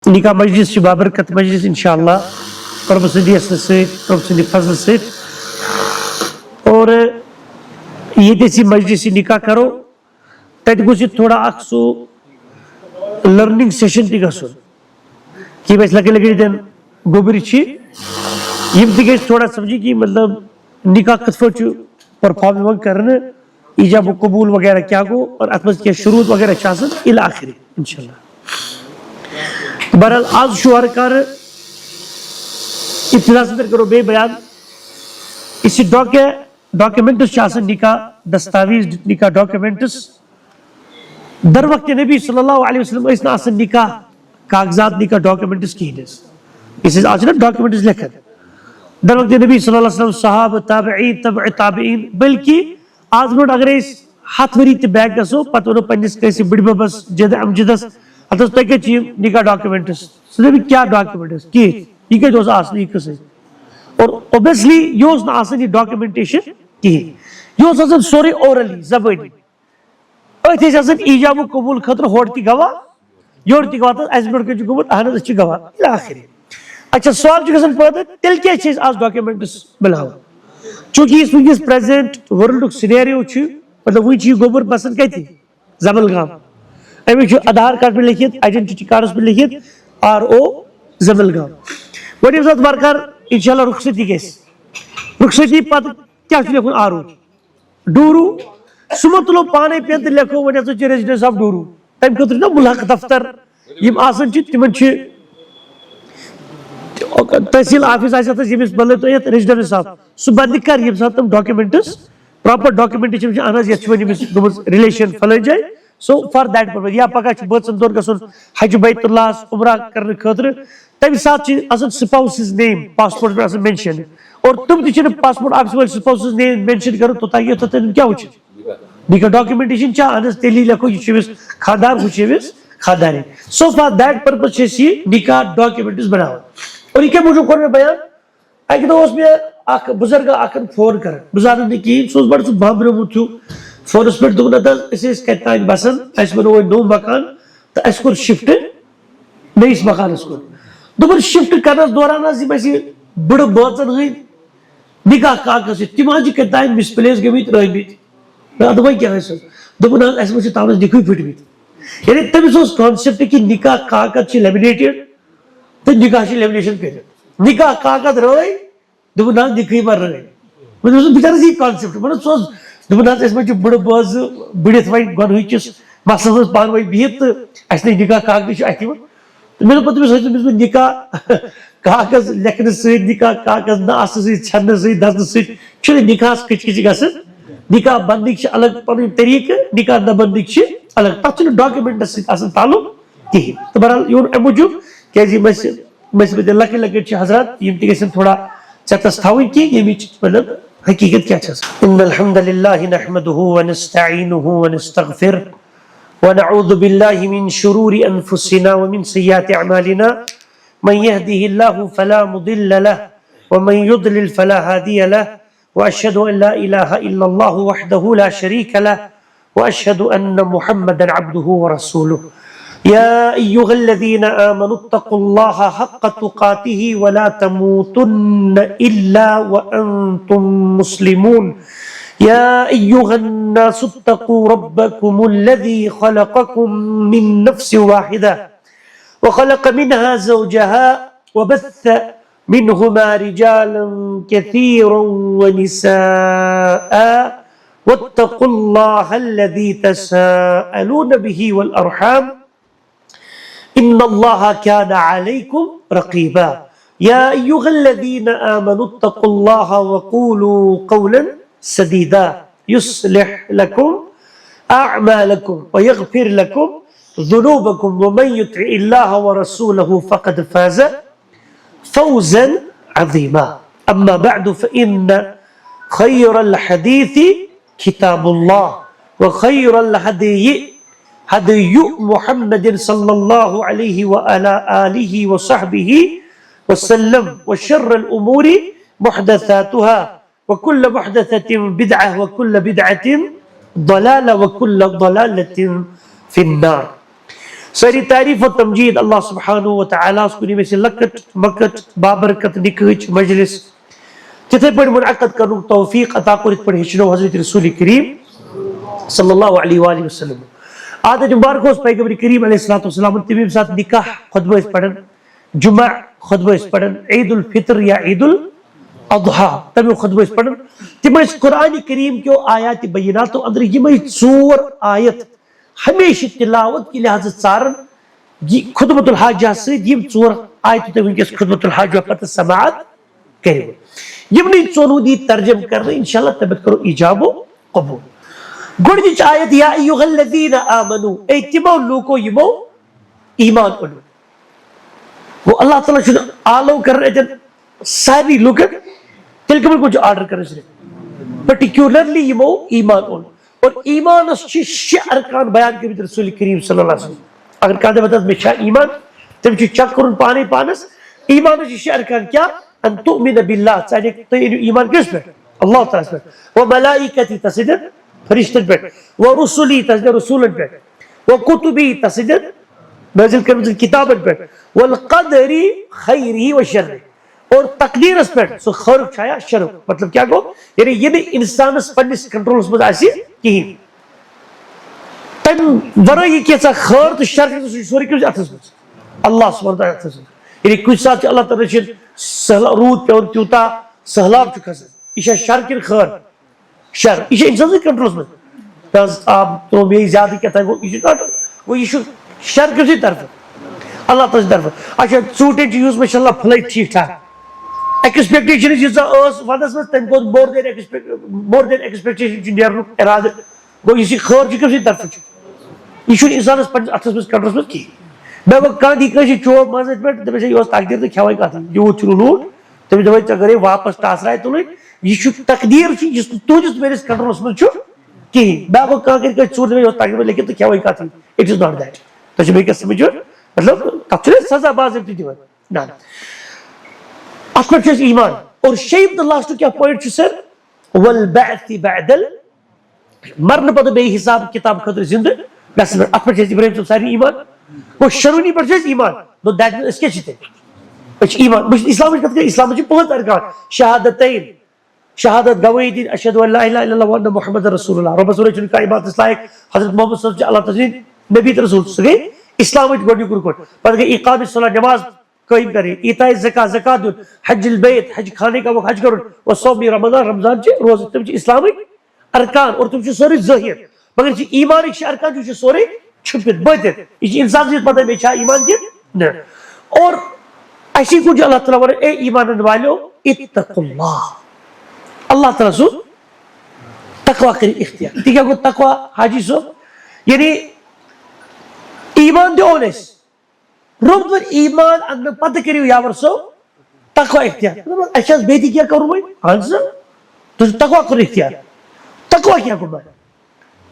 نکاح مجلس کی بابرکت مجلس انشاءاللہ رب سندی حسن سے رب سندی فضل سے اور یہ جیسی مجلس نکاح کرو تیت گوشی تھوڑا اکسو لرننگ سیشن تی گسون کی بس لگے دن گوبری چھی یہ بھی تھوڑا سمجھی کہ مطلب نکاح کتفو چو پرفارم کرنے ایجاب و قبول وغیرہ کیا گو اور اتمس کیا شروط وغیرہ چاہسن الآخری انشاءاللہ. بہرحال آج شوہر کر ابتدا سے کرو بے بیان اسی ڈاکیومنٹس چاہسن نکاح دستاویز نکاح ڈاکیومنٹس در وقت نبی صلی اللہ علیہ وسلم اس نے آسن نکاح کاغذات نکاح ڈاکیومنٹس کی ہیں اس سے آج ڈاکیومنٹس لکھا در وقت نبی صلی اللہ علیہ وسلم صحابہ تابعین تبع تابعین بلکہ آج گوڑ اگر اس ہاتھ وری تی بیگ گسو پتہ انہوں پنجس کیسی بڑی ببس جد امجدس اتس تک چیم نکاح ڈاکیومنٹس سنے بھی کیا ڈاکیومنٹس کی یہ کہ جو آسنی کسے اور اوبیسلی یہ اس نے آسنی ڈاکیومنٹیشن کی یہ اس آسن سوری اورلی زبانی ایت اس آسن ایجاب و قبول خطر ہوڑتی گواہ یورتی گواہ تا ایس بڑھ کے جو قبول احنت اچھی گواہ الاخری. اچھا سوال جو کسن پڑھتا ہے تل کیا چیز آج ڈاکیومنٹس بلاؤ چونکہ اس وقت پریزنٹ ورلڈ سینیریو چھو مطلب وہی چیز گوبر پسند کہی تھی زبل گام امی چھو آدھار کارڈ پر لکھیت آئیڈنٹیٹی کارڈ پر لکھیت آر او زبل گام وڑی بسات بارکار انشاءاللہ رخصتی کیس رخصتی پات کیا چھو لکھون آرو ڈورو سمت لو پانے پیانت لکھو وڑی تو چی ریزیڈنس آف ڈورو تیم کتر نا ملحق دفتر یم آسن چی تیمن چی تحصیل آفیس آئیسا تھا جیمیس بلے تو یہ ریزیڈنس آف سو بندی کر یہ بسات تم ڈاکیومنٹس پراپر ڈاکیومنٹیشن چھو آناز یہ چھوانی میں ریلیشن پھلے جائے سو فار دیٹ پرپز یا پکا چھ برتھ سنتور کا سن حج بیت اللہ عمرہ کرنے خطر تب ساتھ چھ اصل سپاؤسز نیم پاسپورٹ پر اصل مینشن اور تم تھی چھنے پاسپورٹ آفیس والے سپاؤسز نیم مینشن کرو تو تاکہ تو تم کیا ہوچھ نکاح ڈاکیومنٹیشن چاہ آناز تیلی لکھو یہ چھویس خاندار خوشیویس خانداری سو فار دیٹ پرپز چھ سی نکاح ڈاکیومنٹس بناو اور یہ کیا مجھو کون میں بیان ایک دو اس میں بزرگ آکر فون کر بزرگ نے کی سوز بڑھ سو بھام رمو تھو فون اس پر دکھنا تھا اسے اس کہتا ہے بسن اس میں وہ نو مکان تا اس کو شفٹ نہیں اس مکان اس کو دوبر شفٹ کرنا دورانا زی میں سی بڑھ بہتن ہوئی نکاح کاغذ سے تیمان جی کہتا ہے مسپلیس گمیت رہی بیت میں دوائی کیا ہے سر دوبر اس میں سے تاونس نکوئی پھٹ بیت یعنی تب اس کانسپٹ کی نکاح کاغذ چی لیمینیٹڈ تو نکاح چی لیمینیشن کرے نکاح کاغذ رہی دوبر نام نکوئی مر رہی میں دوسرے بیچارہ سی کانسپٹ میں سوز دوبر اس میں جو بڑھ باز بڑھت وائی گون ہوئی چیز مقصد پان وائی بیت اس نے نکاح کاغذ چھو احتیوان میں نے پتہ میں سوچتا میں نکاح کاغذ لکھنے سے نکاح کاغذ نہ آسے سے چھنے سے دست سے چھنے نکاح کچھ کچھ گا سے نکاح بندی کچھ الگ پانی طریق نکاح نہ بندی کچھ الگ تب چھنے ڈاکیومنٹ سے آسے تعلق کی تو برحال یون اموجو کہ جی میں سے لکھے لگے چھے حضرات یہ امتی کیسے تھوڑا چتستاوین کی یہ میچ مطلب حقیقت کیا چاہتا ہے ان الحمدللہ نحمده ونستعینه ونستغفر ونعوذ باللہ من شرور انفسنا ومن سیئات اعمالنا من يهده الله فلا مضل له ومن يضلل فلا هادي له واشهد ان لا اله الا الله وحده لا شريك له واشهد ان محمدا عبده ورسوله يا أيها الذين آمنوا اتقوا الله حق تقاته ولا تموتن إلا وأنتم مسلمون يا أيها الناس اتقوا ربكم الذي خلقكم من نفس واحدة وخلق منها زوجها وبث منهما رجالا كثيرا ونساء واتقوا الله الذي تساءلون به والأرحام إن الله كان عليكم رقيبا يا أيها الذين آمنوا اتقوا الله وقولوا قولا سديدا يصلح لكم أعمالكم ويغفر لكم ذنوبكم ومن يطع الله ورسوله فقد فاز فوزا عظيما أما بعد فإن خير الحديث كتاب الله وخير الهدي هدي محمد صلى الله عليه وعلى آله وصحبه وسلم وشر الأمور محدثاتها وكل محدثة بدعة وكل بدعة ضلالة وكل ضلالة في النار ساری تعریف و تمجید اللہ سبحانہ و تعالیٰ اس کنی میں سے لکت مکت بابرکت نکہچ مجلس تتھے پڑھ منعقد کرنک توفیق عطا کرت پڑھ ہچنو حضرت رسول کریم صلی اللہ علیہ وآلہ وسلم. عادت مبارک اس پیغمبر کریم علیہ السلام تمہیں ساتھ نکاح خطبہ اس پڑھن، جمعہ خطبہ اس پڑھن، عید الفطر یا عید الاضحیٰ تمہیں خطبہ اس پڑھن. تمہیں قرآن کریم کے آیات بینات اندر یہ ژور آیت ہمیشہ تلاوت کی لحاظ ژارن خطبۃ الحاجہ سۭتۍ یم ژور آیت تُہۍ ونکس خطبۃ الحاجہ پتہ سماعت کٔرِو. یمنٕے ژۄنوُہ دی ترجم کرنہٕ انشاءاللہ تمت کرو ایجاب و قبول. گۄڈنِچ آیت یا ایھا الذین آمنوا اے تمو لوکو یمو ایمان اونو. وہ اللہ تعالیٰ چھُ آلو کرن اتن سارنٕے لوکن تیٚلہِ کمن کُن چھُ آرڈر کرن صرف پرٹیکولرلی یمو ایمان اون. اور ایمانس چھ شےٚ ارکان بیان کٔرمٕتۍ رسول کریم صلی اللہ علیہ وسلم. اگر کانٛہہ دپان مےٚ چھا ایمان تٔمِس چھُ چیک کرُن پانے پانس. ایمانس چھ شےٚ ارکان کیاہ؟ ان تؤمن باللہ تُہۍ أنِو ایمان کس پٮ۪ٹھ؟ اللہ تعالیٰ پٮ۪ٹھ. وملائکتی تس سۭتۍ فرشتن پٮ۪ٹھ. ورسلی تس سۭتۍ رسولن پٮ۪ٹھ. وکتبی تس سۭتۍ نازل کٔرمٕژن کتابن پٮ۪ٹھ. والقدر خیرہ وشرہ اور تقدیرس پٮ۪ٹھ سُہ خٲرُک چھا یا شرُک. مطلب کیا گوٚو؟ یعنی یہِ نہٕ انسانس پننس کنٹرولس منٛز آسہِ کہیٖنۍ. تمہِ ورٲے کینٛژھا خٲر تہٕ شر سُہ چھُ سورُے کٔمِس اتھس منٛز؟ اللہ سبحانہ تعالیٰ اتھس منٛز. یعنی کُنہِ ساتہٕ چھُ اللہ تعالیٰ چھُ روٗد پیوان تیوٗتاہ سہلاب چھُ کھسان یہِ چھا شر کِنہٕ خٲر؟ شر. یہِ چھُ انسان سٕنٛدِ کنٹرولس منٛز. آب ترٛوو مے زیادٕ کیٛاہ تام گوٚو یہِ چھُ شر کٔمۍ سٕنٛدِ طرفہٕ؟ اللہ تعالیٰ سٕنٛدِ طرفہٕ. اچھا ژوٗنٛٹھٮ۪ن چھِ یُس ماشاء اللہ پھٕلے ٹھیٖک ٹھاک ایکسپیکٹیشن ییٖژاہ ٲس ونٛدس منٛز تمہِ کھۄتہٕ مور دین ایکسپیکٹیشن چھُ نیرنُک ارادٕ. گوٚو یُس یہِ خٲر چھُ کٔمۍ سٕنٛدِ طرفہٕ چھُ؟ یہِ چھُنہٕ انسانس پننس اتھس منٛز کنٹرولس منٛز کہیٖنۍ. مےٚ گوٚو کانٛہہ دی کٲنٛسہِ چوب منٛزس پٮ۪ٹھ دپیس یہِ اوس تقدیٖر تہٕ کھٮ۪وے کتھ یوٗت چھُنہٕ لوٗٹ. تٔمِس دپے ژےٚ گٔے واپس ٹاسراے تُلٕنۍ. یہِ چھُ تقدیٖر چھُ یُس نہٕ تُہنٛدِس میٲنِس کنٹرولس منٛز چھُ کہیٖنۍ. مےٚ گوٚو کانٛہہ کٔرۍ کٲنٛسہِ ژوٗر دپے یہِ اوس تقدیٖر لیکن تہٕ کھٮ۪وے کتھ اٹ از ناٹ دیٹ. تۄہہِ چھُ بیٚیہِ کیٛاہ سمجھ مطلب تتھ چھُنہٕ سزا باضٲبطہٕ دِوان نہ. اتھ پٮ۪ٹھ چھُ اسہِ ایمان. اور شیٚیِم تہٕ لاسٹُک کیٛاہ پویِنٹ چھُ سر؟ والبعث بعد مرنہٕ پتہٕ بیٚیہِ حساب کتاب خٲطرٕ زندٕ گژھنہٕ. اتھ پٮ۪ٹھ چھُ اسہِ ابراہیم صٲب سارنٕے ایمان. گوٚو شروٗعی پٮ۪ٹھ چھُ اسہِ ایمان. نو دیٹ میٖنٕز أسۍ کیٛاہ چھِ تیٚلہِ؟ أسۍ چھِ ایمان. بہٕ چھُس اسلامٕچ کتھ کران. اسلامس چھِ 5 ارکان. شہادتین شہادت گوٲہی دِنۍ اشہد ان لا الہ الا اللہ وان محمد رسول اللہ. رۄبس ورٲے چھُنہٕ کانٛہہ عبادتس لایق. حضرت محمد صلی اللہ علیہ وسلم چھِ اللہ تعالیٰ سٕنٛدۍ نبی تہٕ رسول. سُہ گٔے اسلامٕچ گۄڈنیُک رُکُن. پتہٕ گٔے اقام الصلاۃ نماز قٲیِم کرٕنۍ. ایٖتاء زکات زکات دیُن. حج البیت حج خانے کا حج کرُن. وصوم رمضان رمضان چھِ روزٕ. تِم چھِ اسلامٕکۍ ارکان اور تِم چھِ سورُے ظٲہِر. مگر چھِ ایمانٕکۍ چھِ ارکان یہِ چھُ سورُے چھُپِتھ بٲطِن. یہِ چھِ انسان سٕنٛز پتہ مےٚ چھا ایمان کِنہٕ نہ. اور اسی کُن چھُ اللہ تعالیٰ ونان اے ایمانن والیو اتقوا اللہ. اللہ تعالیٰ سُنٛد تقوا کٔرِو اختیار. تہِ کیٛاہ گوٚو تقوا حاجی صٲب؟ یعنی ایمان تہِ اوٚن اَسہِ. روٚٹ ایمان اننہٕ پتہٕ کٔرِو یاور صٲب تقوا اختیار. اَسہِ چھا بیٚیہِ تہِ کینٛہہ کوٚرُن وۄنۍ؟ اہن سا تُہۍ تقوا کوٚر اختیار. تقوا کیٛاہ گوٚو؟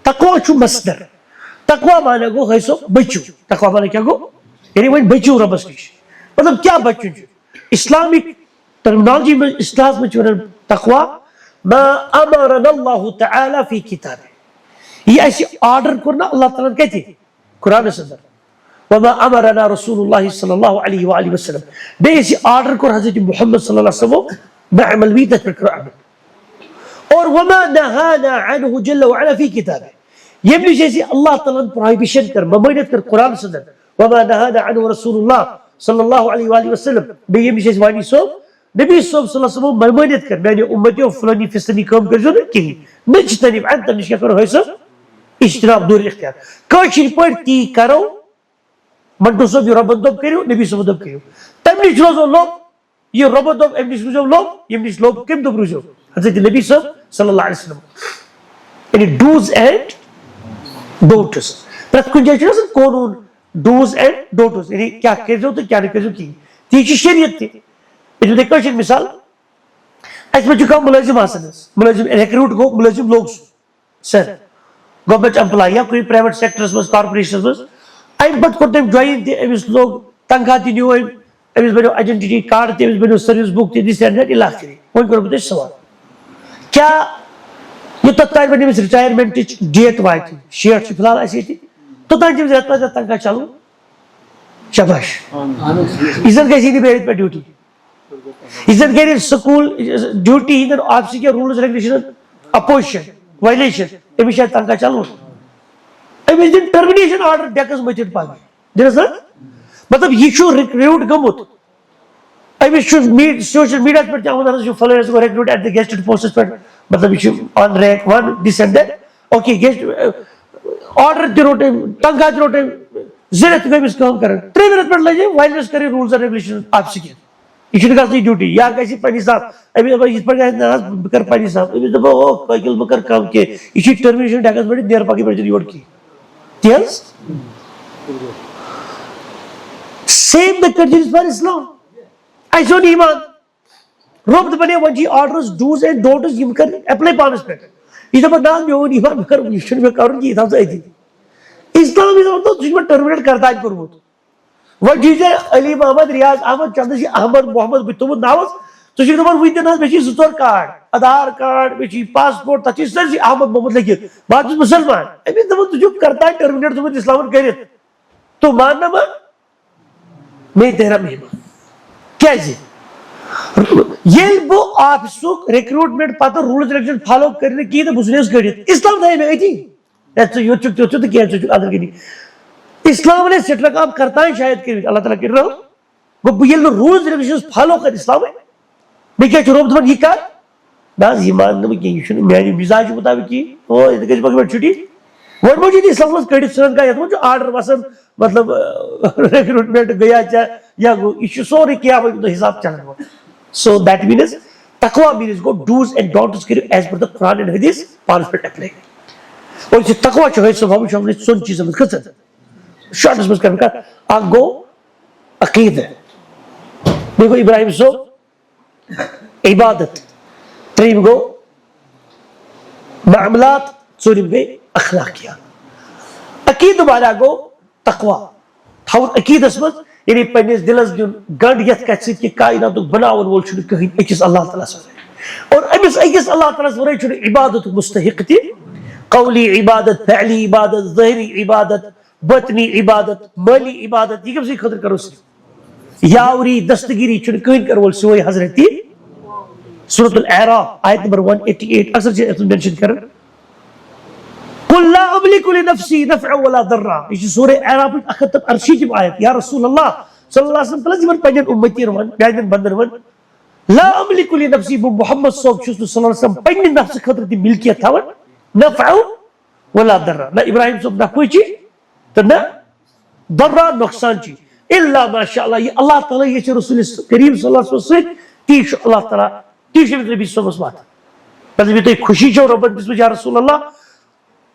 تقوا چھُ مصدر. تقوا مانا گوٚو ہے صٲب بٔچِو. تقوا مانا کیٛاہ گوٚو؟ یعنی وۄنۍ بٔچِو رۄبس نِش. مطلب کیٛاہ بچُن چھُ؟ اسلامِک ٹرمنالجی منٛز اصطلاحس منٛز چھِ ونان تقوا ما امرنا اللہ تعالیٰ فی کتابہ. یہِ اَسہِ آرڈر کوٚر نا اللہ تعالیٰ ہن کتہِ؟ قرآنس اندر. وما امرنا رسول اللہ صلی اللہ علیہ وآلہ وسلم. بیٚیہِ اَسہِ آرڈر کوٚر حضرت محمد صلی اللہ علیہ وسلم بہ عمل وی تتھ پٮ۪ٹھ کرو عمل. اور وما نہانا عنہ جل وعلا فی کتابہ. ییٚمہِ نِش اَسہِ اللہ تعالیٰ ہن پروہِبِشن کٔر ممٲنیت کٔر قرآنس اندر. وما نہانا عنہ رسول اللہ صلی اللہ علیہ وآلہ وسلم. بیٚیہِ ییٚمہِ نِش اَسہِ وانی صٲب نبی صٲب صلی اللہ علیہ وسلم ممٲنیت کٔر میانہِ اُمتیو فلٲنی فِستٲنی کٲم کٔرزیٚو نہٕ کِہینۍ. نجتنب عن تمہِ نِش کیٛاہ کرو ہے صٲب اجتناب دوٗرِ اختیار. کٲشِر پٲٹھۍ تی کرو. منٹو صٲب یہِ رۄبن دوٚپ کٔرِو نبی صٲبن دوٚپ کٔرِو. تمہِ نِش روزو لوٚب. یہِ رۄبن دوٚپ اَمہِ نِش روٗزیو لوٚب. ییٚمہِ نِش لوٚب کٔمۍ دوٚپ روٗزیو؟ حضرت نبی صٲب صلی اللہ علیہ وسلم. یعنی ڈوز اینڈ ڈونٹس. پرٛٮ۪تھ کُنہِ جایہِ چھُنہ آسان قونوٗن ڈوز اینڈ ڈونٹس. یعنی کیٛاہ کٔرزیٚو تہٕ کیٛاہ نہٕ کٔرزیٚو کِہینۍ. تی چھِ شریعت تہِ. بہٕ دِمہٕ تۄہہِ کٲشِر مِثال. اَسہِ منٛز چھُ کانٛہہ مُلٲزِم آسان حظ. مُلٲزِم ریکروٗٹ گوٚو مُلٲزِم لوٚگ سُہ سر گورمنٹ ایمپلاے یا کُنہِ پرٛایویٹ سیکٹرس منٛز کارپوریشنس منٛز. اَمہِ پتہٕ کوٚر تٔمۍ جویِن تہِ. أمِس لوٚگ تنخواہ تہِ نیوٗ أمۍ. أمِس بنیو آیڈنٹٹی کارڈ تہِ. أمِس بنیو سٔروِس بُک تہِ. دِس اینڈ دیٹ اِلا آخری. وۄنۍ کرو بہٕ تۄہہِ سوال. کیٛاہ یوٚتتھ تانۍ وۄنۍ أمِس رِٹایرمینٹٕچ ڈیٹ واتہِ 60 چھِ فِلحال اَسہِ ییٚتہِ توٚتانۍ چھِ أمِس رٮ۪تہٕ پتہٕ رٮ۪تہٕ تنخواہ چلو؟ شاباش ازن گژھِ نہٕ بیٚیہِ پٮ۪ٹھ ڈیوٹی ازن کرِ سکوٗل ڈیوٹی ہٕنٛدٮ۪ن آفسہٕ کٮ۪ن روٗلٕز ریگولیشنن اپوزِشن وایلیشن أمِس چھِ تنخواہ چلوُن أمِس دِن ٹرمِنیشن آرڈر ڈیکس مٔتھِتھ پگہہ دِنس حظ مطلب یہِ چھُ رِکریوٗٹ گوٚمُت أمِس چھُ سوشل میٖڈیاہس پٮ۪ٹھ تہِ آمُت حظ چھُ فلٲنِس گوٚو رِکریوٗٹ ایٹ دِ گیسٹڈ پوسٹس پٮ۪ٹھ مطلب یہِ چھُ on rank 1 this and that okay guest order تہِ روٚٹ أمۍ تنخواہ تہِ روٚٹ أمۍ 2 رٮ۪تھ گٔے أمِس کٲم کران 3 رٮ۪تھ پٮ۪ٹھ لٔجۍ أمۍ وایلیٹ کرٕنۍ روٗلز اینڈ ریگولیشن آفسہٕ کٮ۪ن یہِ چھُنہٕ گژھنٕے ڈیوٹی یا گژھِ پننہِ حساب أمِس دپان یِتھ پٲٹھۍ گژھِ نہ حظ بہٕ کرٕ پننہِ حساب أمِس دپان او کٲکِل بہٕ کرٕ کم کینٛہہ یہِ چھُ ٹرمِنیشن ڈیکس پٮ۪ٹھ نیر پگہہ پٮ۪ٹھ یور کینٛہہ تی حظ same the conditions for Islam اَسہِ اوٚن ایٖمان رۄب دپان ہے وۄنۍ چھِ آرڈرز ڈوٗز اینڈ ڈونٹٕز یِم کر ایپلاے پانس پٮ۪ٹھ یہِ دپان نہ مےٚ اوٚن ایٖمان بہٕ کرٕ یہِ چھُنہٕ مےٚ کرُن کینٛہہ یہِ تھاو ژٕ أتی اسلام ژٕ چھُکھ مےٚ ٹرمِنیٹ کردانۍ کوٚرمُت وۄنۍ چھُے ژےٚ علی محمد ریاض احمد چندس چھِ احمد محمد بہٕ تھوٚمُت ناوس ژٕ چھُکھ دپان وُنہِ تہِ نہ حظ مےٚ چھِ 2-4 کارڈ آدھار کارڈ بیٚیہِ چھُے پاسپورٹ تتھ چھُ سٲرسٕے احمد محمد لیکھِتھ بہٕ حظ چھُس مُسلمان أمِس دپان ژٕ چھُکھ کردانۍ ٹرمِنیٹ تھوٚمُت اسلامن کٔرِتھ تو مان نہ مان میں تیرا مہمان کیازِ ییٚلہِ بہٕ آفسُک رِکروٗٹمنٹ پتہٕ روٗلٕز ریگولیشن فالو کٔرۍ نہٕ کِہینۍ تہٕ بہٕ ژھٕنیوس کٔڑِتھ اسلام تھایے مےٚ أتی ژٕ یوٚت چھُکھ تیُتھ چھُ تہٕ کینٛہہ ژٕ چھُکھ اندر کِنی اسلام نے سٹرک کام کرتان شاید کٔرِتھ اللہ تعالیٰ کٔرِتھ گوٚو بہٕ ییٚلہِ نہٕ روٗلٕز ریگولیشنز فالو کرٕ اسلامٕے مےٚ کیٛاہ چھُ رۄب دپان یہِ کر نہ حظ یہِ مان نہٕ بہٕ کینٛہہ یہِ چھُنہٕ میانہِ مِزاجہِ مُطابق کِہینۍ او ییٚتہِ گژھِ پگہہ پٮ۪ٹھ چھُٹی وۄنۍ ما چھُ ییٚتہِ اسلامس منٛز کٔڑِتھ ژھٕنان کانٛہہ یتھ منٛز چھُ آرڈر وسان مطلب رِکروٗٹمنٹ گٔیا ژےٚ یا گوٚو یہِ چھُ سورُے قیامت دۄہ حساب چلان وۄنۍ سو دیٹ میٖنٕز تقوا میٖنٕز گوٚو ڈوٗز اینڈ ڈونٹٕز کٔرِو as per the Quran and حدیٖث پانس پٮ۪ٹھ ایپلاے اور یہِ تقوا چھُ حٲصِل صٲب چھُ آمٕژ 2 چیٖزن منٛز کھٔژِتھ شاٹس منٛز کرٕ کتھ اکھ گوٚو عقیٖدٕ بیٚیہِ گوٚو ابراہیم صٲب عبادت 3 گوٚو معاملات 4 گٔے اخلاقیات عقیٖدٕ والا گوٚو تقوا تھاوُن عقیٖدس منٛز یعنی پننِس دِلس دیُن گنٛڈ یتھ کتھِ سۭتۍ کہِ کایناتُک بناون وول چھُنہٕ کٕہٕنۍ أکِس اللہ تعالیٰ ہس اور أمِس أکِس اللہ تعالیٰ ہس ورٲے چھُنہٕ عبادتُک مُستحق تہِ قولی عبادت فعلی عبادت ظٲہری عبادت باطنی عبادت مٲلی عبادت یہِ کٔمۍ سٕنٛدِ خٲطرٕ کرو صرف یاوری دستگیری چھُنہٕ کٕہٕنۍ کرٕ وول سِوے حضرت سورۃ الاعراف آیت نمبر 188 اکثر چھِ یتھ منٛز مینشن کران قل لا املک لنفسی نفعا ولا ضرا یہ چھِ سورہ اعرافٕچ 188 آیت یا رسول اللہ صلی اللہ علیہ وسلم پلس یِمن پننٮ۪ن اُمتین ون میانٮ۪ن بندن ون لا املک لنفسی بہٕ محمد صٲب چھُس نہٕ صلی اللہ علیہ وسلم پننہِ نفسہٕ خٲطرٕ تہِ ملکیت تھاوان نفعا ولا ضرا نہ ابراہیم صٲب نفعٕے چھِ تہٕ نہ ضرا نۄقصان چھِ الا ماشاء اللہ یہِ اللہ تعالیٰ یہِ چھِ رسول کریم صلی اللہ علیہ وسلم سۭتۍ تی چھُ اللہ تعالیٰ تی چھُ أمِس نبی صٲبس واتان مطلب یہِ تۄہہِ خوشی چھو رۄبن دِژمٕژ یا رسول اللہ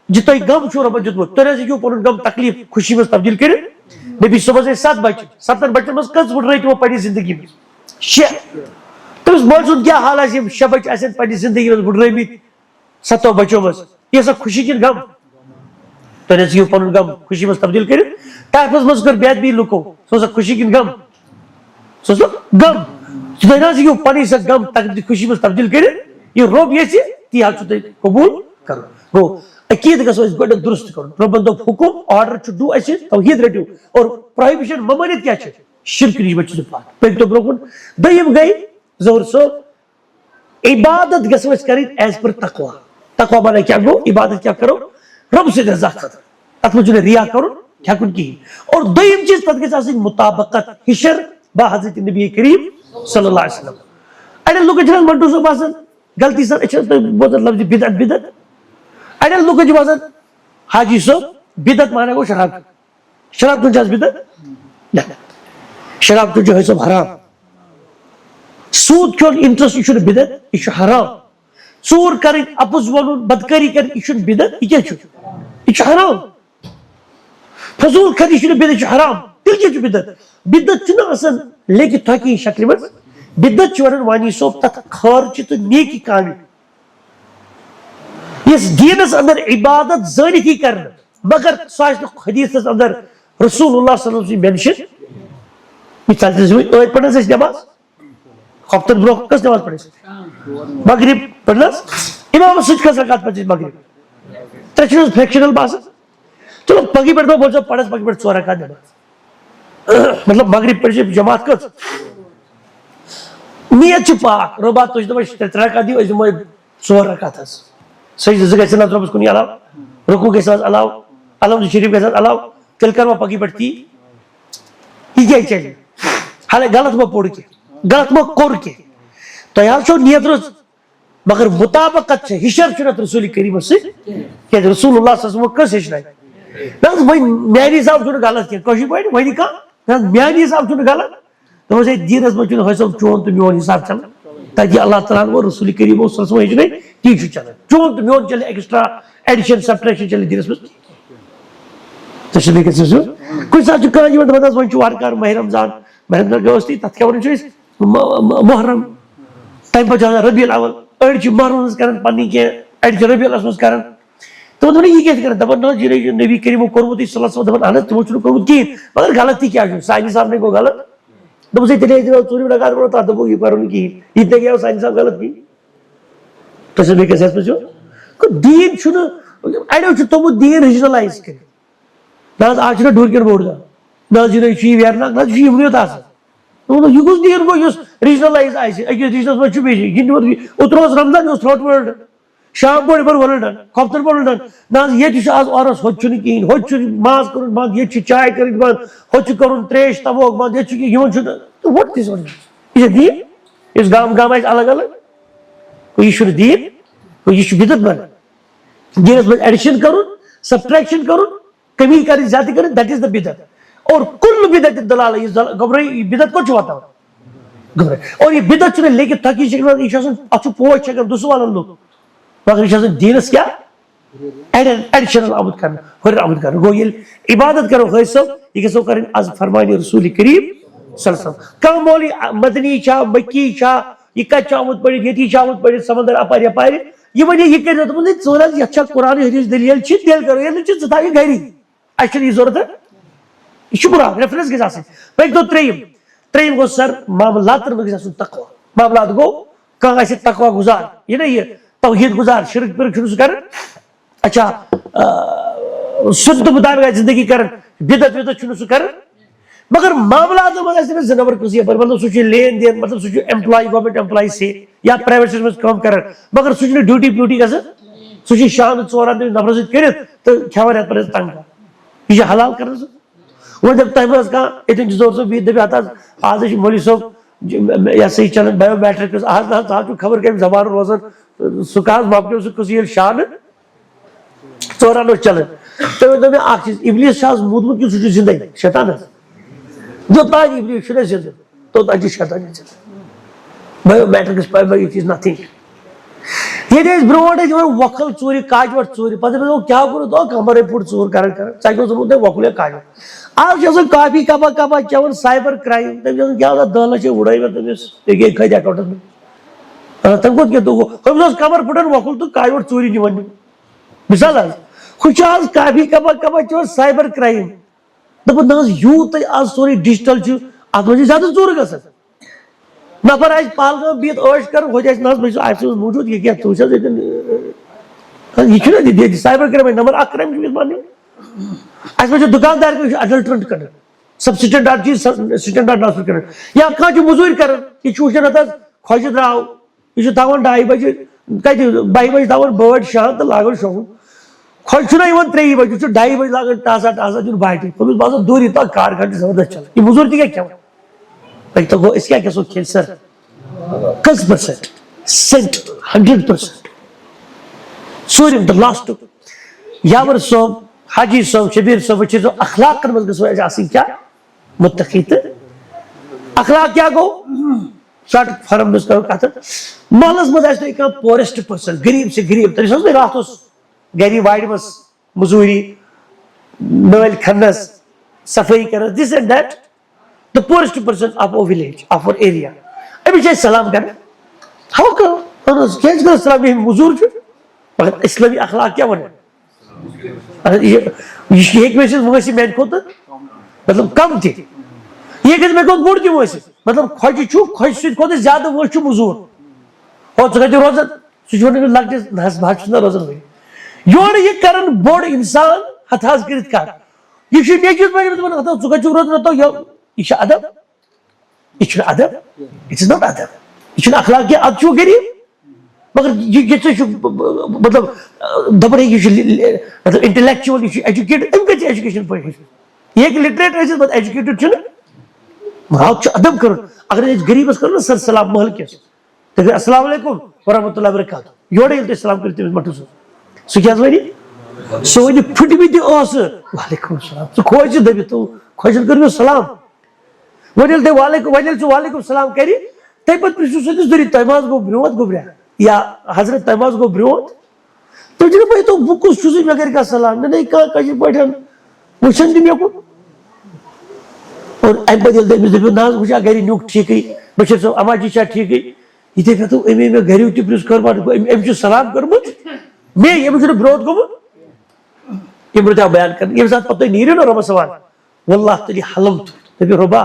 یہِ تۄہہِ غم چھُو رۄبن دیُتمُت تُہۍ حظ ہیٚکِو پنُن غم تکلیٖف خوشی منٛز تبدیٖل کٔرِتھ نبی صٲبس ٲسۍ 7 بچہِ 7 بچن منٛز کٔژ پھٕٹرٲے تِمو پننہِ زندگی منٛز 6 تٔمِس مٲلۍ سُنٛد کیٛاہ حال آسہِ یِم 6 بچہِ آسن پننہِ زندگی منٛز پھٕٹرٲمٕتۍ 7 بچو منٛز یہِ ہسا خوشی کِنہٕ غم تُہۍ حظ ہیٚکِو پنُن غم خوشی منٛز تبدیٖل کٔرِتھ طائفس منٛز کٔر بے ادبی لُکو سُہ اوسا خوشی کِنہٕ غم سُہ اوس غم تُہۍ نہ حظ ہیٚکِو پنٕنۍ سۄ غم خوشی منٛز تبدیٖل کٔرِتھ یہِ رۄب یژھِ تی حظ چھُ تۄہہِ قبوٗل کرُن گوٚو عقیٖدٕ گژھو أسۍ گۄڈٕنیتھ درست کرُن رۄبن دوٚپ حُکُم آرڈر چھُ ڈوٗ اَسہِ توحیٖد رٔٹِو اور پروہِبِشن ممٲنِت کیٛاہ چھِ شرکہٕ نِش بٔچِو تُہۍ پتھ پٔکۍتو برونٛہہ کُن دوٚیِم گٔے ظہوٗر صٲب عبادت گژھو أسۍ کَرٕنۍ ایز پر تقوا تقوا مانا کیٛاہ گوٚو عبادت کیٛاہ کرو رۄبہٕ سٕنٛدِ رضا خٲطرٕ تتھ منٛز چھُنہٕ ریا کرُن ہٮ۪کُن کِہینۍ اور دوٚیِم چیٖز تتھ گژھِ آسٕنۍ مُطابقت ہِشر با حضرت نبی کریم صلی اللہ علیہ وسلم اڑٮ۪ن لُکن چھِ منٹو صٲب آسان غلطی سان أسۍ چھِ تۄہہِ بوزان لفظ بِدعت بِدعت اڑٮ۪ن لُکن چھِ باسان حاجی صٲب بِدعت مانا گوٚو شراب شراب چیوٚن چھِ حظ بِدعت نہ شراب چیوٚن چھُ حٲج صٲب حرام سوٗد کھیوٚن انٹرسٹ یہِ چھُنہٕ بِدعت یہِ چھُ حرام ژوٗر کرٕنۍ اپُز وَنُن بدکٲری کرٕنۍ یہِ چھُنہٕ بِدعت یہِ کیٛاہ چھُ یہِ چھُ حرام فضوٗل خرچی چھُنہٕ بِدعت یہِ چھُ حرام تیٚلہِ کیٛاہ چھُ بِدعت بِدعت چھُنہٕ آسان لیکھِتھ تھوٚکہِ شکلہِ منٛز بِدعت چھُ ونان وانی صٲب تتھ خٲرچہِ تہٕ نیکی کامہِ یۄس دیٖنس اندر عبادت زٲنِتھ کرنہٕ مگر سُہ آسہِ نہٕ حدیٖثس اندر رسول اللہ صلی اللہ علیہ وسلم مینشن مثال کے طور پر ٲدۍ پڑھنس أسۍ نٮ۪ماز ہفتن برونٛہہ کٔژ نٮ۪ماز پڑھ أسۍ مغرب پڑھنس اِمامس سۭتۍ کٔژ رکعت پڑھ أسۍ مغرب 3 چھِنہٕ حظ فریکشنل باسان چلو پگہہ پٮ۪ٹھ بول صٲب پڑھس پگہہ پٮ۪ٹھ 4 رکعت نٮ۪ماز مطلب مغرب پڑھ جماعت کت نیت پاک ربا تھی دپان 3 رکعت دیو دمو 4 رکعت سجدہ 2 گژھن رۄبس کُن علاوٕ رکوع گژھِ علاوٕ الحمد شریف گژھِ علاوٕ تیٚلہِ کروا پگی پٮ۪ٹھ تی یہ کیٛازِ چلہِ حالانکہِ غلط ما پوٚر کینٛہہ غلط ما کوٚر کینٛہہ تۄہہِ حظ چھو نیت رٕژ مگر مطابقت چھِ ہِشر چھُنہٕ اَتھ رسوٗل کریٖمس سۭتۍ کیٛازِ رسول اللہ صلی اللہ علیہ وسلم کٔژ ہیٚچھنایہِ نہ حظ وۄنۍ میانہِ حساب چھُنہٕ غلط کینٛہہ کٲشِر پٲٹھۍ وۄنۍ کانٛہہ میانہِ حساب چھُنہٕ غلط دوٚپمس ہے دیٖنس منٛز چھُنہٕ حٲصِل چون تہٕ میون حساب چلان تتہِ اللہ تعالیٰ ہن رسول کریم صلی اللہ علیہ وسلم ہیٚچھنٲے تی چھُ چلان چون تہٕ میون چلہِ ایکسٹرا ایڈیشن سبٹریکشن چلہِ دیٖنس منٛز تُہۍ چھِو بیٚیہِ کیٛاہ کُنہِ ساتہٕ چھُ کانٛہہ یِوان دپان حظ وۄنۍ چھُ وارٕ کارٕ ماہِ رمضان گوٚو ٲسۍ تتھ کیٛاہ ونان چھِ أسۍ محرم تمہِ پتہٕ چھُ آسان ربیع الاول أڑۍ چھِ محرمس منٛز کران پنٕنۍ کینٛہہ اڑِ چھِ ربیع الاولس منٛز کران تِمن دوٚپ یہِ کیٛازِ کران دپان نہ حظ یہِ نبی کریٖمو کوٚرمُتٕے صلی اللہ علیہ وسلم دپان اہن حظ تِمو چھُنہٕ کوٚرمُت کِہینۍ مگر غلطی کیٛاہ چھُ سانہِ حساب نے گوٚو غلط دوٚپُس ہے تیٚلہِ ٲسۍ دِوان 4 رکعت برونٛہہ تتھ دوٚپُکھ یہِ پرو نہٕ کِہینۍ یہِ تہِ گٔیو سانہِ حساب غلط کِہینۍ تۄہہِ چھُو بیٚیہِ کیٛاہ سیٚس منٛز چھُ دیٖن چھُنہٕ اڑیو چھُ تھوٚمُت دیٖن رِجنلایز کٔرِتھ نہ حظ آز چھُنہ ڈوٗرکٮ۪ن بوٚڑ دۄہ نہ حظ یہِ چھُ یہِ ویرناگ نہ حظ یہِ چھُ یِمنٕے یوت آسان یہِ کُس دیٖن گوٚو یُس رِجنلایز آسہِ أکِس ریجنس منٛز چھُ بیٚیہِ یہِ اوترٕ اوس رمضان یہِ اوس تھرٛوٹ ورلڈ شام بوٚڑ بٔڑ ورلڈن کھۄفتن ورلڈن نہ حظ ییٚتہِ چھُ آز اورس ہوٚتہِ چھُنہٕ کِہینۍ ہوٚتہِ چھُ ماز کوٚرمُت بنٛد ییٚتہِ چھِ چاے کٔرٕنۍ بنٛد ہوٚتہِ چھُ کوٚرمُت تریش تموک بنٛد ییٚتہِ چھُ یِمن چھُنہٕ وٹ دِس یہِ چھا دیٖن یُس گام گام آسہِ الگ الگ یہِ چھُنہٕ دیٖن یہِ چھُ بدعت بنان دیٖنس منٛز ایڈِشن کرُن سبٹریکشن کرُن کمی کرٕنۍ زیادٕ کرٕنۍ دیٹ از دا بدعت اور کُل بدعت دلالہ یُس گمرٲہی یہِ بدعت کوٚت چھُ واتان گمرٲہی اور یہِ بدعت چھُنہٕ لیکھِتھ تقی شکلہِ یہِ چھُ آسان اتھ چھُ پوش چھکان دُسہٕ والان لُکھ مگر یہِ چھُ آسان دیٖنس کیٛاہ ایڈِشنل آمُت کرنہٕ ہُرٮ۪ر آمُت کرنہٕ گوٚو ییٚلہِ عبادت کرو حٲصِل یہِ گژھو کرٕنۍ از فرمانہِ رسول کریم صلی اللہ علیہ وسلم کانٛہہ مولوی مدنی چھا مکی چھا یہِ کتہِ چھُ آمُت پٔرِتھ ییٚتی چھُ آمُت پٔرِتھ سمندر اپارِ یپارِ یہِ ونہِ یہِ کٔرِو دوٚپُن ہے ژٕ وَن حظ یتھ چھا قرآن حدیٖث دٔلیٖل چھِ تیٚلہِ کرو ییٚلہِ نہٕ چھِ ژٕ تھاو یہِ گری اَسہِ چھُنہٕ یہِ ضوٚرتھ یہِ چھُ قرآن ریفرنس گژھِ آسٕنۍ بیٚکہِ دۄہ ترٛیٚیِم گوٚو سر معاملاتن منٛز گژھِ آسُن تقوا معاملات گوٚو کانٛہہ آسہِ تقوا گُزار یہِ نا یہِ توحیٖد گُزار شرک پِرک چھُنہٕ سُہ کران اچھا سُنتہٕ مُطابق آسہِ زندگی کران بدعت وِدعت چھُنہٕ سُہ کران مگر معاملاتن منٛز آسہِ تٔمِس 2 نمبر کٲنٛسہِ یپٲرۍ مطلب سُہ چھُ لین دین مطلب سُہ چھُ ایمپلاے گورمینٹ ایمپلاے سے یا پرایویٹ سیکٹرس منٛز کٲم کران مگر سُہ چھُنہٕ ڈیوٹی پیوٹی گژھان سُہ چھُ شامن 4 تٔمِس نفرن سۭتۍ کٔرِتھ تہٕ کھٮ۪وان یتھ پٮ۪ٹھ تنگ یہِ چھُ حلال کران سُہ وۄنۍ دَپہِ تۄہہِ منٛز کانٛہہ ییٚتٮ۪ن چھُ زور صٲب بِہِتھ دَپہِ ہتہٕ حظ آز چھُ مولوی صٲب یہِ ہسا یہِ چلان بایو میٹرکس آز نہ حظ ژٕ حظ چھُکھ خبر کمہِ زمانہٕ روزان سُہ کر حظ مۄکلیو سُہ قصہٕ ییٚلہِ شامن 4 اوس چلان تُہۍ ؤنۍتو مےٚ اکھ چیٖز اِبلیٖس چھُ آز موٗدمُت کِنہٕ سُہ چھُ زِندے شیطان حظ یوٚتانۍ اِبلیٖس چھُنہ زِندٕ توٚتانۍ چھُ شیطان زِندٕ بایو میٹرکس پاے اِٹ از نتھنگ ییٚتہِ ٲسۍ برونٛٹھ ٲسۍ یِوان وۄکھل ژوٗرِ کاجوٹ ژوٗرِ پتہٕ دَپان کیٛاہ کوٚرُتھ کمبرے پھُٹ ژوٗر کران ژےٚ کیٛاہ اوسُتھ تۄہہِ وۄکھُل یا کاجوٹ آز چھُ آسان کافی کپا کپا چٮ۪وان سایبر کرایِم تٔمِس چھُ آسان کیٛاہ آسان 10 لچھ وُڑٲے مےٚ تٔمِس تہِ گٔے کھٔتۍ اٮ۪کاونٹس منٛز تَمہِ کھۄتہٕ کیٛاہ دۄہ گوٚو ہُمِس اوس کمر پھٕٹان وۄکھُل تہٕ کاجوٹ ژوٗرِ نِوان مِثال حظ ہُہ چھُ آز کافی کپا کپا چٮ۪وان سایبر کرایِم دَپان نہ حظ یوٗتاہ آز سورُے ڈِجٹل چھُ اتھ منٛز چھِ زیادٕ ژوٗرٕ گژھان نفر آسہِ پہلگام بِہِتھ عٲش کران ہوٚتہِ آسہِ نہ حظ مےٚ چھُ آفسس منٛز موٗجوٗد یہِ کیٛاہ ژٕ وٕچھ حظ ییٚتٮ۪ن یہِ چھُنہ ییٚتہِ سایبر کرایِم نمبر 1 کرایِم چھُ وٕنکیٚس ماننہٕ اَسہِ منٛز چھُ دُکاندار کانٛہہ چھُ اڈلٹرنٹ کران سب سٹینڈاڈ چیٖز سٹینڈاڈ نفر کران یا کانٛہہ چھُ موٚزوٗرۍ کران یہِ چھُ وٕچھان ہتہٕ حظ خۄشہِ درٛاو یہِ چھُ تھاوان 2 بجے کتہِ 2 بجہِ تھاوان بٲڑۍ شام تہٕ لاگان شۄنٛگُن خۄشہِ چھُنہ یِوان 3 بجہِ یہِ چھُ 2 بجہِ لاگان ٹاسا ٹاسا دیُن باٹہِ تٔمِس باسان دوٗری تہٕ کارخان چھُ زبردست چلان یہِ موٚزوٗرۍ تہِ کیٛاہ کھٮ۪وان بیٚکہِ دۄہ گوٚو أسۍ کیٛاہ گژھو کھٮ۪نۍ سر کٔژ پٔرسنٹ سینٹ 100%. ژوٗرِم تہٕ لاسٹُک یاور صٲب حاجی صٲب شبیٖر صٲب وٕچھِو اخلاقن منٛز گژھو اَسہِ آسٕنۍ کیٛاہ مُتقی تہٕ اخلاق کیٛاہ گوٚو شاٹ فارم منٛز کرو کتھ محلس منٛز آسہِ تۄہہِ کانٛہہ پورسٹ پٔرسن غریٖب سے غریٖب تۄہہِ چھُو حظ راتھ اوس گرِ وارِ منٛز موٚزوٗری نٲلۍ کھننس صفٲیی کرنس this and that the poorest person of our village of our area أمِس چھِ أسۍ سلام کران how come کیٛازِ کرو سلام یہِ موٚزوٗر چھُ مگر اِسلٲمی اخلاق کیٛاہ وَنان یہِ ہیٚکہِ مےٚ ٲسِتھ وٲنٛسہِ میانہِ کھۄتہٕ مطلب کم تہِ یہِ گژھِ مےٚ کھۄتہٕ بوٚڑ تہِ وٲنٛسہِ مطلب خۄجہِ چھُ خۄجہِ سۭتۍ کھۄتہٕ زیادٕ وٲنٛسہِ چھُ موٚزوٗر ہو ژٕ کتہِ روزان سُہ چھُ ونان لۄکٹِس نہ حظ بہٕ حظ چھُس نہ روزان وۄنۍ یورٕ یہِ کران بوٚڑ انسان ہتھ حظ کٔرِتھ کتھ یہِ چھُ نیٚچوِس پٲٹھۍ دپان ہتھ حظ ژٕ کتہِ چھُکھ روزان یہ ادب، یہ ادب، اٹ از ناٹ ادب، یہ اخلاق کیا اد چھو غریب مگر یہ مطلب دپن یہ مطلب انٹلیکچوئل یہ ایجوکیٹڈ ام کتھ ایجوکیشن پہ یہ لٹریٹ ٲسِتھ پتہٕ ایجوکیٹڈ چھُنہٕ آپ ادب کرُن اگر أسۍ غریبس کرو نا سر سلام محل کس تُہۍ السلام علیکم ورحمۃ اللہ وبرکاتہ یورے ییٚلہِ تُہۍ سلام کٔرِو تٔمِس مٹھو سُہ کیٛاہ حظ وَنہِ سُہ وَنہِ پھٕٹمٕتہِ ٲسہٕ وعلیکم السلام سُہ کھوژِ دٔپِتھ تو خۄجن کٔر مےٚ سلام وۄنۍ ییٚلہِ تُہۍ وۄنۍ ییٚلہِ سُہ وعلیکم السلام کرِ تمہِ پتہٕ پرٛژھِو سُہ تٔمِس دوٚری تۄہہِ ما حظ گوٚو برٛونٛٹھ گوٚبریا یا حضرت تۄہہِ ما حظ گوٚو برٛونٛٹھ تُہۍ چھِو نہٕ پَے بہٕ کُس چھُسٕے مےٚ کَرِ کانٛہہ سلام مےٚ نَے کانٛہہ کٲشِر پٲٹھۍ وٕچھان تہِ مےٚ کُن اور اَمہِ پتہٕ ییٚلہِ تٔمِس دٔپِو نہ حظ وٕچھا گرِ نیُک ٹھیٖکٕے بشیٖر صٲب اما جی چھا ٹھیٖکٕے یِتھٕے کٔنۍ دوٚپ أمۍ مےٚ گرِو تہِ پرٛژھ خٲر أمۍ چھُ سلام کوٚرمُت مےٚ ییٚمِس چھُنہٕ برٛونٛٹھ گوٚمُت یِم رُت آو بیان کرنہٕ ییٚمہِ ساتہٕ پتہٕ تُہۍ نیٖرِو نا رۄبس سوال واللہ تُلہِ حلم تھوٚد دٔپِو رۄبا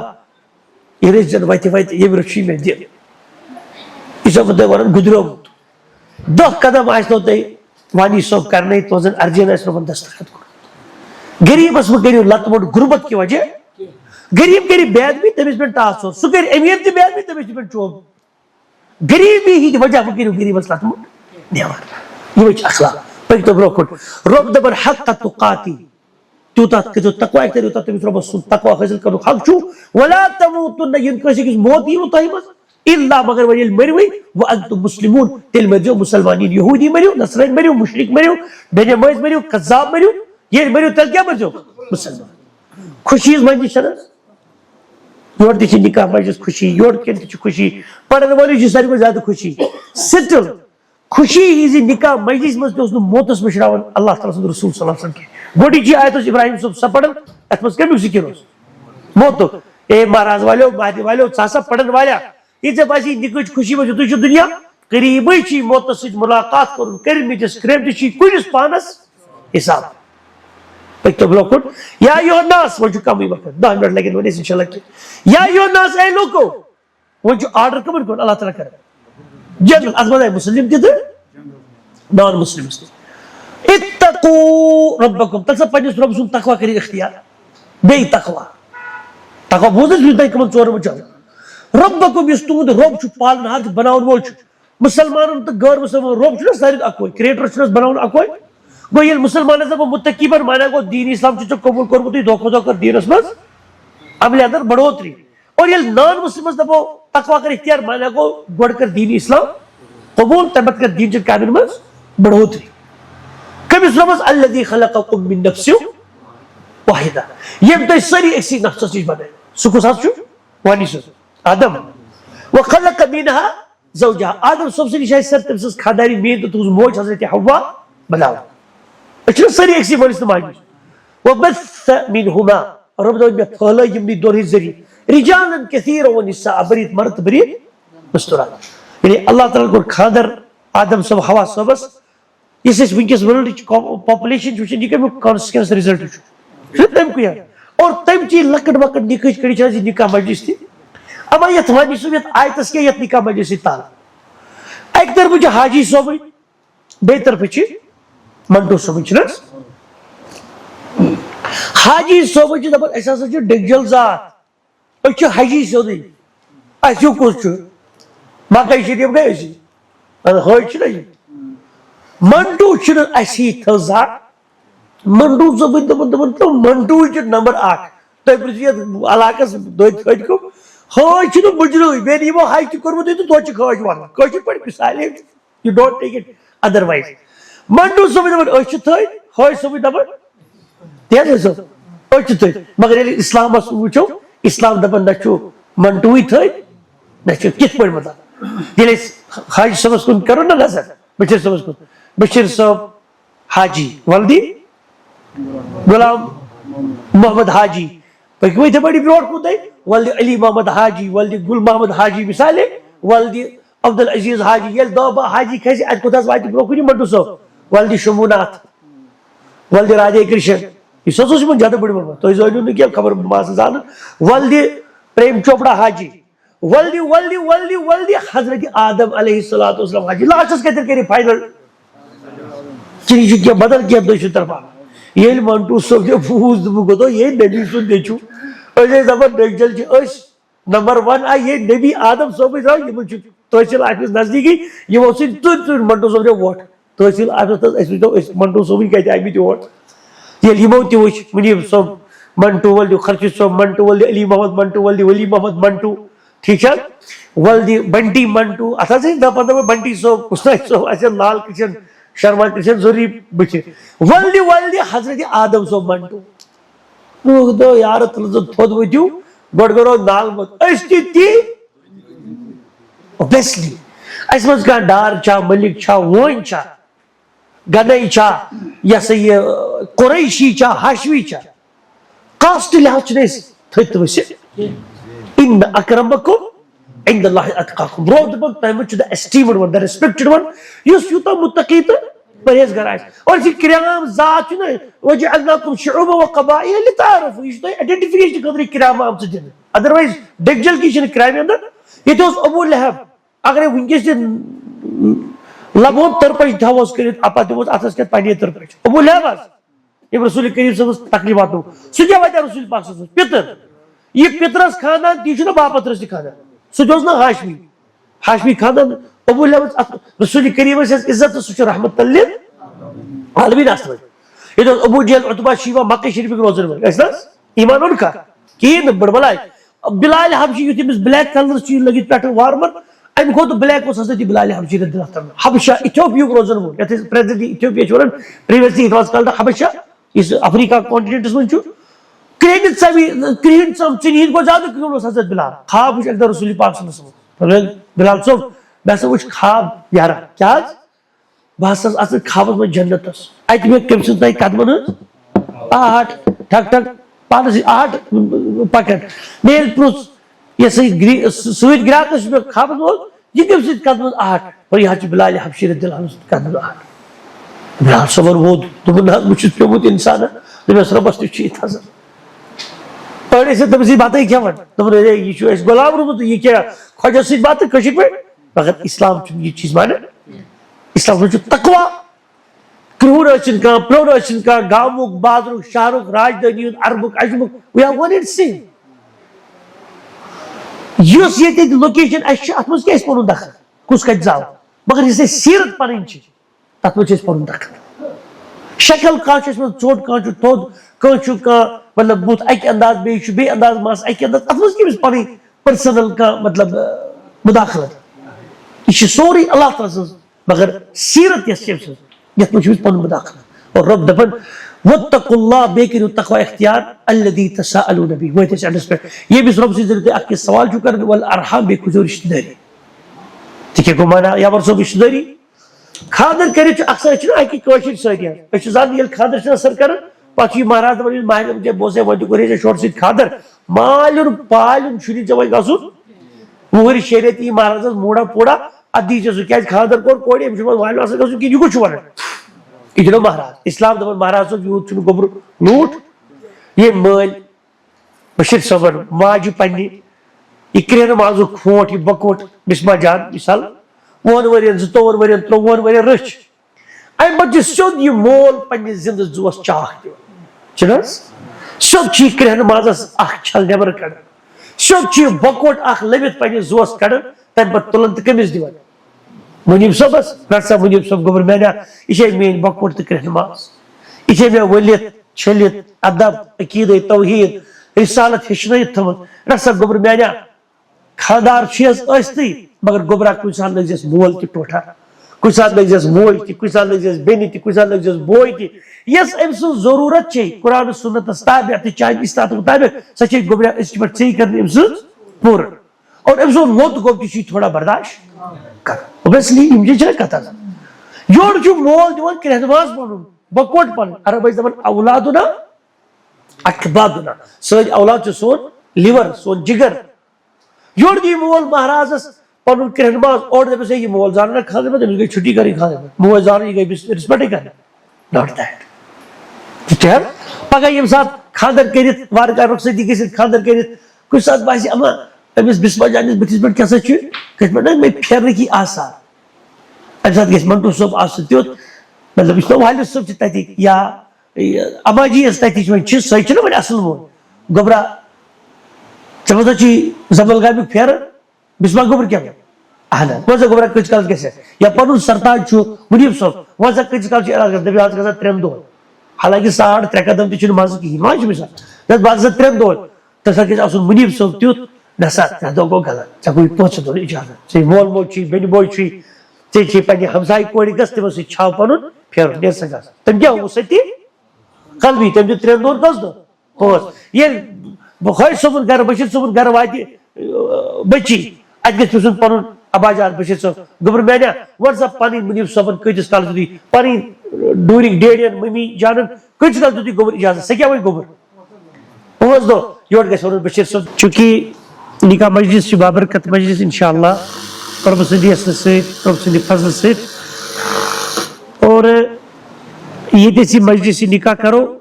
یہِ رٔچھزن وتہِ وتہِ ییٚمہِ رٔچھی مےٚ دِ یہِ چھُسو بہٕ تۄہہِ ونان گُزریومُت 10 قدم آسنو تۄہہِ وانی صٲب کرنے تُہنٛزن ارجین آسہِ رۄبن دستخط کوٚرمُت غریٖبس مہ کٔرِو لت موٚٹ غُربت کہِ وجہ غریٖب کرِ بے ادبی تٔمِس پٮ۪ٹھ ٹاس ژور سُہ کرِ أمیٖر تہِ بے ادبی تٔمِس تہِ پٮ۪ٹھ چوب غریٖبی ہِنٛدِ وجہ مہ کٔرِو غریٖبس لت موٚٹ نیوار یِمے چھِ اخلاق پٔکۍتو برٛونٛہہ کُن رۄب دپان حق تقاتی تیوٗتاہ کٔرِو تقوا اختیار یوٗتاہ تٔمِس رۄبس سُنٛد تقوا حٲصِل کرنُک حق چھُ ولا تموتن یِنہٕ کٲنٛسہِ أکِس موت ییٖوٕ تۄہہِ منٛز الا مگر وۄنۍ ییٚلہِ مٔرۍوٕے وانتم مسلمون تیٚلہِ مٔرۍزیو مُسلمانیٖن یہوٗدی مٔرِو نصرٲنۍ مٔرِو مُشرِک مٔرِو بیٚنہِ مٲنٛزۍ مٔرِو قذاب مٔرِو ییٚلہِ مٔرِو تیٚلہِ کیٛاہ مٔرۍزیو مُسلمان خوشی ہٕنٛز منٛز چھِ حظ یورٕ تہِ چھِ نکاح مجلس خوشی یورٕ کٮ۪ن تہِ چھِ خوشی پرن وٲلِس چھِ ساروی کھۄتہٕ زیادٕ خوشی سٹل خوشی ہِنٛزِ نکاح مجلس منٛز تہِ اوس نہٕ موتس مٔشراوان اللہ تعالیٰ سُنٛد رسول صلی اللہ علیہ وسلم کینٛہہ گۄڈٕنِچی آیت اوس ابراہیم صٲب سۄ پران اتھ منٛز کمیُک ذکر اوس موتُک اے مہراز والیو مہدی والیو ژٕ ہسا پرن والیاہ یہِ ژےٚ باسی نِکٕچ خوشی منٛز یِتُے چھُ دُنیا قریٖبٕے چھُے موتس سۭتۍ مُلاقات کوٚرُن کٔرمٕتِس کرٛیمتِس چھُے کُنِس پانس حساب پٔکۍتو برٛونٛہہ کُن یا یوحناس وۄنۍ چھُ کمٕے وقت 10 منٹ لگن وۄنۍ أسۍ انشاء اللہ کینٛہہ یا یوحناس اے لوٗکو وۄنۍ چھُ آرڈر کٕمن کوٚر اللہ تعالیٰ کران جنرل اتھ منٛز آیہِ مُسلم تہِ تہٕ نان مُسلمس تہِ اتقوا ربکم تَلہٕ سا پننِس رۄبہٕ سُنٛد تقوا کٔرِو اختیار بیٚیہِ تقوا بوٗز حظ یُس تۄہہِ کٕمن ژورن وٕچھو ربکم یُس تُہُنٛد رۄب چھُ پالنہار چھُ بناون وول چھُ مُسلمانن تہٕ غٲر مُسلمانن رۄب چھُنہ ساروی اکوے کریٹر چھُنہ بناوُن اکوے گوٚو ییٚلہِ مُسلمانس دپو مُتقیٖبن مانا گوٚو دیٖن اسلام چھُ ژےٚ قبوٗل کوٚرمُتٕے دۄہ کھۄتہٕ دۄہ کر دیٖنس منٛز عملہِ اندر بڑھوتری اور ییٚلہِ نان مُسلمس دپو تقوا کر اختیار مانا گوٚو گۄڈٕ کر دیٖن اسلام قبوٗل تمہِ پتہٕ کر دیٖن چٮ۪ن کامٮ۪ن منٛز بڑھوتری کٔمِس رۄبس الذی خلقکم من نفس واحدہ ییٚمۍ تۄہہِ سٲری أکسٕے نفسس نِش بنٲے سُہ کُس حظ چھُ وانی صٲب آدم وخلق منها زوجها آدم صٲب سٕنٛدِ نِش آیہِ سر تٔمۍ سٕنٛز خانٛدارِنۍ میٲنۍ تہٕ تُہنٛز موج حضرت حوا بناوان أسۍ چھِنہ سٲری أکسٕے مٲلِس تہٕ ماجہِ نِش وبث منهما رۄب دپان مےٚ پھٲلٲے یِمنٕے دۄن ہٕنٛدۍ ذٔریعہٕ رجالا كثيرا ونساء بٔرِتھ مرد تہٕ بٔرِتھ مستورات یعنی اللہ تعالیٰ کوٚر خانٛدر آدم صٲب حوا صٲبس یُس أسۍ ؤنکیٚس ورلڈٕچ پاپولیشن چھِ وٕچھان یہِ کمیُک کانسِکوینس رِزلٹ چھُ تمکُے اور تمچی لۄکٕٹ مۄکٕٹ نِکہٕچ کٔرِتھ چھِ حظ یہِ نکاح مجلس تہِ اما یتھ وانی صٲب یتھ آیتس کیٛاہ یتھ نکاح مجلس سۭتۍ تعلق اکہِ طرفہٕ چھُ حاجی صٲبٕے بیٚیہِ طرفہٕ چھِ منٹو صٲبٕنۍ چھِنہ حظ حاجی صٲبٕنۍ چھِ دپان أسۍ ہسا چھِ ڈِگجل ذات أسۍ چھِ حجی سیوٚدُے اَسہِ ہیوٗ کُس چھُ مکے شریٖف گٔے أسی حٲج چھُنہ یہِ منٹو چھُنہٕ اَسہِ ہی تھٔز ذات منٹو صٲبٕنۍ دپان منٹوٕے چھُ نمبر 1 تُہۍ پرژھِو یتھ علاقس دۄدِ پھٔٹۍ کٕم حٲج چھُنہٕ مُجرٕے بیٚیہِ یِمو حج تہِ کوٚرمُتٕے تہٕ توتہِ چھِ حٲج ونان کٲشِر پٲٹھۍ مثالے یوٗ ڈونٹ ٹیک اٹ ادروایز منٹو صٲبٕنۍ دپان أسۍ چھِ تھٔدۍ حٲج صٲبٕنۍ دپان تی حظ صٲب أسۍ چھِ تھٔدۍ مگر ییٚلہِ اسلامس وٕچھو اسلام دپان نہ چھُ منٹوٕے تھٔدۍ نہ چھُ کِتھ پٲٹھۍ مطلب ییٚلہِ أسۍ حاجی صٲبس کُن کرو نا نظر بشیٖر صٲبس کُن بشیٖر صٲب حاجی ولدی غلام محمد حاجی پٔکِو یِتھے پٲٹھی برونٛٹھ کُن تُہۍ ولدِ علی محمد حاجی ولدِ گُل محمد حاجی مثالے ولدِ عبدالعزیز حاجی ییٚلہِ دہ بہہ حاجی کھسہِ اَتہِ کوٚت حظ واتہِ برونٛہہ کُن یہِ منٹو صٲب ولدِ شمبھوٗناتھ ولدِ رادھے کرشن یُس حظ اوس یِمن زیادٕ بٔڑ بوٚڑمُت تُہۍ زٲنِو نہٕ کینٛہہ خبر بہٕ آسہٕ زانان ولدِ پریم چوپڑا حاجی ولدِ حضرت آدم علیہ الصلوۃ والسلام حاجی لاسٹس کتٮ۪ن کٔرِو فاینل ژٕ یہِ چھُ کینٛہہ بدل کینٛہہ دٔچھُن طرفا ییٚلہِ منٹو صٲب تہِ بوٗز دوٚپُکھ گوٚو یے نبی سُنٛد نیٚچوٗ أجي زمان نجل جي أش نمبر 1 آئیے نبی آدم صوبی صاحب یہ مجھے تحصیل آفس نزدیکی یہ وہ سن تر منٹو صوبی ووٹ تحصیل آفس اس وچ اس منٹو صوبی کہتے آئی بھی ووٹ یہ یمو تہ وچ منیب صوب منٹو ولدی خرچی صوب منٹو ولدی علی محمد منٹو ولدی ولی محمد منٹو ٹھیک ہے ولدی بنٹی منٹو اتھا سے نہ پتہ بنٹی صوب استاد صوب ایسے لال کرشن شرما کرشن ضروری بچے ولدی حضرت آدم صوب منٹو وہ دو یار تلزت تھود وجو گوڑ گرو نال مت اشتی تی obviously اس مز کا ڈار چا ملک چا وون چا گنائی چا یا سی قریشی چا ہاشوی چا کاسٹ لحاظ چنیس تھیت ویسے ان اکرمکم عند اللہ اتقاکم برو دبک تیمت چو دا esteemed one دا respected one یس یوتا متقی تا پرہیزگار آئیس اور اسی کرام ذات چنا وجعلناکم شعوبا و قبائل لتعارفوا یہ تو ایڈنٹیفیکیشن قدر کرام عام سے جنہ ادروائز ڈگجل کی شنہ کرائم اندر یہ تو اس ابو لہب اگر ونکس سے لبون ترپش دھاوز کرت اپا دیوز آتاس کہت پانی ترپش ابو لہب آس یہ رسول کریم صلی اللہ علیہ وسلم تقریبات ہو سجا وجہ رسول پاک صلی اللہ علیہ وسلم پتر یہ پترس خاندان تیشو نا باپت رسی خاندان سجوز نا ہاشمی خاندان ابو لہب رسول کریم سے عزت سوچ رحمت اللہ عالمین آسمان یہ تو ابو جہل عطبہ شیوہ مکہ شریف کے روزن میں ایسا ایمان ان کا کی بڑ بلائی بلال حبشی یوتی مس بلیک کلر چیز لگی پیٹر وارمر ام کو تو بلیک was حضرت بلال حبشی رضی اللہ عنہ حبشہ ایتھوپیا کے روزن میں یہ پریزیڈنٹ ایتھوپیا چورن پریویسلی اٹ واز کالڈ حبشہ اس افریقہ کانٹیننٹ میں چھو کریڈٹ سم چنین کو زیادہ کیوں حضرت بلال خواب وچ اکدر رسول پاک صلی اللہ علیہ وسلم بلال صاحب بس وچ خواب یارا کیا بس اصل خواب میں جنت اس ات میں کم سے تائی قدمن آٹھ ٹھک ٹھک پانس آٹھ پکٹ میل پروس یہ سویت گراکس میں خواب میں یہ کم سے قدمن آٹھ اور یہ بلال حبشی رضی اللہ عنہ قدمن آٹھ بلال صبر وہ تمہیں مجھت پیموت انسان ہے تمہیں اس ربس تو چیت حضر پڑھنے سے تم اسی باتیں کیا ون تم نے یہ شو اس غلام رو تو یہ کیا خواجہ سی بات ہے کشک میں مگر اسلام چون یہ چیز مانے اسلام جو تقوی کرور اچن کا پرور اچن کا گامک بادرک شارک راجدانیون عربک عجمک we are one and same یوس یہ تیت لوکیشن اشیاء اتمز کیا اس پرون دخل کس کا اجزاو مگر اسے سیرت پرین چی اتمز اس پرون دخل شکل کانچو اس میں چوٹ کانچو تود کانچو کا مطلب بوت ایک انداز بیشو بے انداز ماس ایک انداز اتمز کی اس پرین پرسنل کا مطلب مداخلت یہ سوری اللہ تعالیٰ مگر سیرت یس چیز یت مجھ پن مداخلت اور رب دپن واتقوا اللہ بیکن تقوی اختیار الذی تساءلون به وہ تے انڈرسٹینڈ یہ بھی رب سے ضرورت ہے کہ سوال جو کرنے والارحام بے کجور رشتہ داری ٹھیک ہے کو مانا یا ورسو رشتہ داری خاندر کرے چھ اکثر چھ اکی کوشش سیدیا اچ زان یل خاندر چھ سر کر پاچی مہاراج ونی ماہر مجھے بوسے ودی کرے چھ شورٹ سیت خاندر مالن پالن چھری جوای گاسو وہ شریعتی مہاراج موڑا پوڑا ادی جو کیا خاندر کور کوڑی ام شما وائل واسه گاسو کی جو چھوڑ کتنا مہاراج اسلام دبن مہاراج صاحب یوت چھن گبر لوٹ یہ مال بشیر صبر ماج پنی یہ کرن مازو کھوٹ یہ بکوٹ بسما جان مثال وون ورین زتور ورین ترون ورین رچ اے بچ سود یہ مول پنی زند زوس چاہ دی چنس سود چھ کرن مازس اخ چھل نبر کڑ سود چھ بکوٹ اخ لبت پنی زوس کڑ تم پت تلن تہ کمس دیوان منیب صبس نرسا منیب صب گوبر میں یہ مین بکوٹ تو کرہنماز یہ میں ولیت چھلت ادب عقید توحید رسالت ہچنت تھمت نرسا گوبر میں خاندار چیز ٲستی مگر گوبرا کُنہِ ساتہٕ لٔگزٮ۪س مول تہِ ٹوٹھا کُنہِ ساتہٕ لٔگزٮ۪س موج تہِ کُنہِ ساتہٕ لٔگزٮ۪س بیٚنہِ تہِ کُنہِ ساتہٕ لٔگزٮ۪س بوے تہِ یۄس أمۍ سٕنٛز ضروٗرت چھے قرآن سنتس تابع تہٕ چانہِ اِستاد مطابق سۄ چھے گوبرا أسۍ پٮ۪ٹھ ژےٚ کرنہِ أمۍ سٕنٛز پوٗرٕ اور أمۍ سُنٛد لوٚت گوٚب تہِ چھُے تھوڑا برداشت کر اوبیسلی یِم چھِ چھنہ کتھ یورٕ چھُ مول دِوان کرہنماز پنُن بکوٹ پنُن عرب ٲسۍ دپان اولادنا اکبادنا سٲنۍ اولاد چھُ سون لیور سون جگر یورٕ دی مول مہارازس پنُن کرہنماز اورٕ دپس ہے یہ مول زاننا خاندر میں تٔمِس گٔے چھُٹی کرٕنۍ خاندر میں موج زانن یہِ گٔے رسپیکٹے کرنہِ ناٹ دیٹ پگہہ ییٚمہِ ساتہٕ خاندر کٔرِتھ وارٕ کارٕ رخصتی گٔژھِتھ خاندر کٔرِتھ کُنہِ ساتہٕ باسہِ اما أمِس بسما جانس بٔتھِس پٮ۪ٹھ کیٛاہ سا چھُ کٲنٛسہِ پٮ۪ٹھ مےٚ پھیرنٕکی آسان اَمہِ ساتہٕ گژھِ منٹو صٲب آسُن تیُتھ مطلب یُس مےٚ والد صٲب چھِ تَتِکۍ یا اما جی ٲس تَتِچ وۄنۍ چھِ سۄے چھِنہ وۄنۍ اَصٕل مول گوبرا چمتا چی زبل گامی پھیر بسما گوبر کیا گیا اہنا وزا گوبر کچھ کال کیسے یا پانون سرطاج چھو منیب صاحب وزا کچھ کال چی اراد کرتے بھی آج کسا 3 دول حالانکہ 3.5 قدم تی چھو نماز کی ماں چھو مثال جب بعد 3 دول تسا کچھ اصول منیب صاحب تیوت نسات نہ دو کو گلا چا کوئی پوچھ دو اجازت چی مول مول چی بینی بوئی چی چی چی پانی ہمسائی کوئی گستے وسی چھاو پانون پھر دیر سکا تم کیا ہو سکتی قلبی تم جو 3 دول کس دو پوچھ یہ بخوش صبح گھر بشیر صبح گھر واتی بچی اج گس پسند پانون اباجار بشیر صاحب گبر مینا ورزا پانی منیب صاحبن کچھ کال دی پانی ڈورنگ ڈیڈین ممی جانن کچھ کال دی گبر اجازت سکیا وہی گبر پوچھ دو یوڑ گس ورن بشیر صاحب چونکہ نکاح مجلس چھ بابرکت مجلس انشاءاللہ رب سندی حسن سے رب سندی فضل سے اور یہ تیسی مجلس نکاح کرو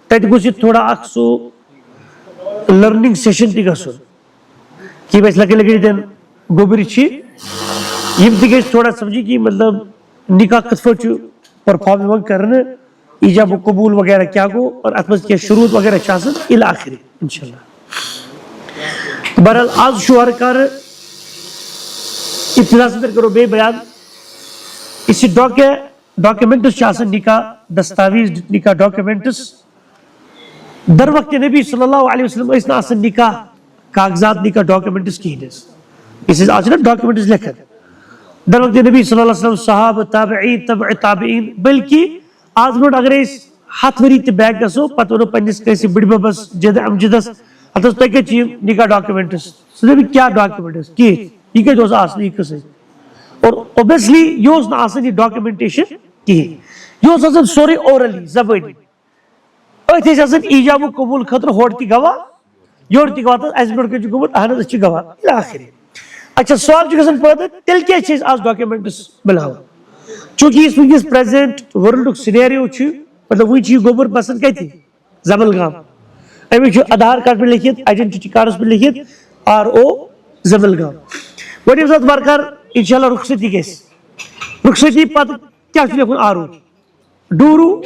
تیت گوشی تھوڑا اکسو لرننگ سیشن تی گسو کی بس لگے لگے دن گوبری چھی یہ بھی گیس تھوڑا سمجھی کی مطلب نکاح کتفو چو پرفارم کرنے ایجاب و قبول وغیرہ کیا گو اور اتمز کیا شروط وغیرہ چاسن الآخری انشاءاللہ برحال آج شوہر کر ابتدا سے کرو بے بیان اسی ڈاکیومنٹس چاسن نکاح دستاویز نکاح ڈاکیومنٹس در وقت نبی صلی اللہ علیہ وسلم اس نے آسن نکاح کاغذات نکاح ڈاکیومنٹس کی ہیں اس سے آج نا ڈاکیومنٹس لکھا در وقت نبی صلی اللہ علیہ وسلم صحابہ تابعین تبع تابعین بلکہ آج بروٹ اگر اس ہاتھ وری تی بیگ گسو پتہ انہوں پنجس کیسی بڑی ببس جد امجدس اتس تو کیا چیز نکاح ڈاکیومنٹس سنے بھی کیا ڈاکیومنٹس کی یہ کہ جو آسن یہ کسے اور اوبیسلی یہ اس نے آسن یہ ڈاکیومنٹیشن کی یہ اس آسن سوری اورلی زبانی ایت ہے آسن ایجاب و قبول خطر ہوڑتی گواہ یورتی گواہ تا ایس بروٹ کے جو قبول احنت اچھی گواہ الآخری اچھا سوال جو کسن پڑھتا ہے تل کیا چیز آس ڈاکیومنٹس بلاو چونکہ اس وقت پریزنٹ ورلڈ سینیریو چھو مطلب وہی چیز گوبر پسند کہتی تھی زبل گام امی چھو آدھار کارڈ پر لکھیت آئیڈنٹیٹی کارڈ پر لکھیت آر او زبل گام وہی بسات بارکار انشاءاللہ رخصتی کیس رخصتی پات کیا چھو لکھون آرو ڈورو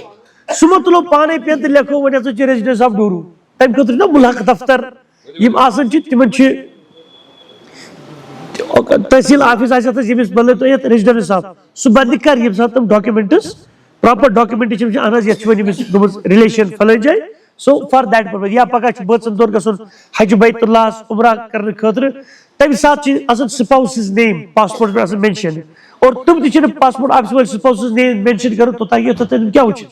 سمت لو پانے پینت لکھو ونیا تو چی ریزیڈنس آف ڈورو تیم کتر نا ملحق دفتر یم آسن چی تمن چی تحصیل آفیس آئی ساتھ یمس بلے تو یہ ریزیڈنس آف سو بندی کر یم ساتھ تم ڈاکیومنٹس پراپر ڈاکیومنٹیشن چھ آناز یہ چھوانی یمس گمز ریلیشن فلن جائے سو فار دیٹ پرپز یا پکا چھ بچن دور گسن حج بیت اللہ عمرہ کرنے خاطر تم ساتھ چھ اصل سپاؤسز نیم پاسپورٹ پر اصل مینشن اور تم تھی چھنے پاسپورٹ آفیس والے سپاؤسز نیم مینشن کرو تو تاکہ تو تم کیا ہوچے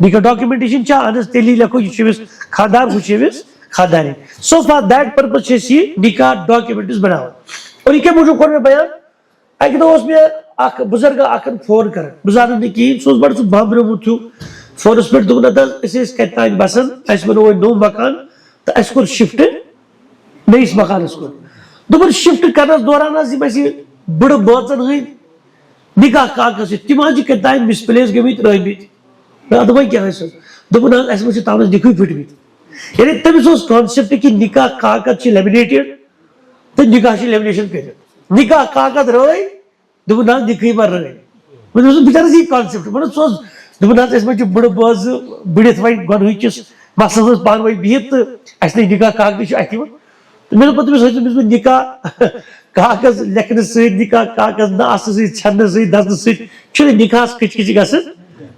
نکاح ڈاکیومنٹیشن چھ آناز تیلی لکھو یہ چھویس خاندار ہوچیویس خانداری سو فار دیٹ پرپز چھ سی نکاح ڈاکیومنٹس بناو اور یہ کیا مجھے کون میں بیان ایک دو اس میں بزرگ آکن فون کر بزرگ نے کی سوز بڑھ سو بھام رمو تھو فون اس پر دگنا تھا اسے اس کہتا ہے بسن اس میں وہ نو مکان تا اس کو شفٹ نہیں اس مکان اس کو دوبر شفٹ کرنا دورانا سی میں بڑھ بہتن ہوئی نکاح کاغذ سے تیماجی کہتا ہے مسپلیس گمیت رہی بیت میں دوائی کیا ہے سو دوبر اس میں سے تاونس دکھوئی پھٹ بیت یعنی تب اس کانسپٹ کی نکاح کاغذ سے لیمینیٹڈ تو نکاح سے لیمینیشن کر نکاح کاغذ رہی دوبر نام دکھوئی مر رہی میں دوستو بیچارہ سی کانسپٹ میں سوز دوبر نام اس میں جو بڑھ باز بڑھت وائی گون ہوئی چس مسئلہ پان وائی بیت اس نے نکاح کاغذ سے آتی میں نے پتہ میں سوچتا میں نکاح کاغذ لکھنے سے نکاح کاغذ نہ آسے سے چھنے سے دست سے چھنے نکاح کچھ کچھ گا سے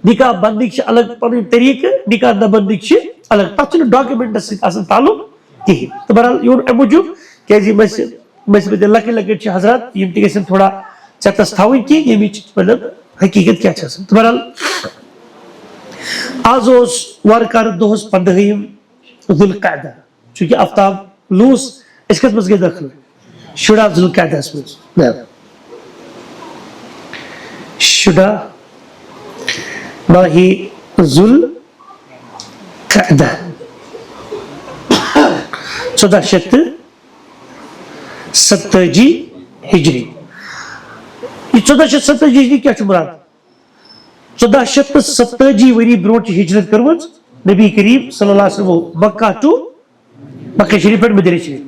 نکاح بندی سے الگ پانی طریق نکاح نہ بندی سے الگ تب چھنے ڈاکیومنٹ سے آسے تعلق کی تو برحال یہ موجود کہ جی میں سے بدل لکے لگے چھے حضرات یہ امتگیسن تھوڑا چاہتا ستھاوئی کی یہ بھی مطلب حقیقت کیا چھا سن تو برحال آز اس وارکار دوہس پندہیم ذو القعدہ چونکہ افتاب لوس اس کے مزگے دخل شڑا ذو القعدہ اس میں شڑا ماہی ذو القعدہ 1470 ہجری یہ 1470 ہجری کیا چھو مراد 1470 وری بروٹ ہجرت کرمز نبی کریم صلی اللہ علیہ وسلم مکہ ٹو مکہ شریف پر مدینہ شریف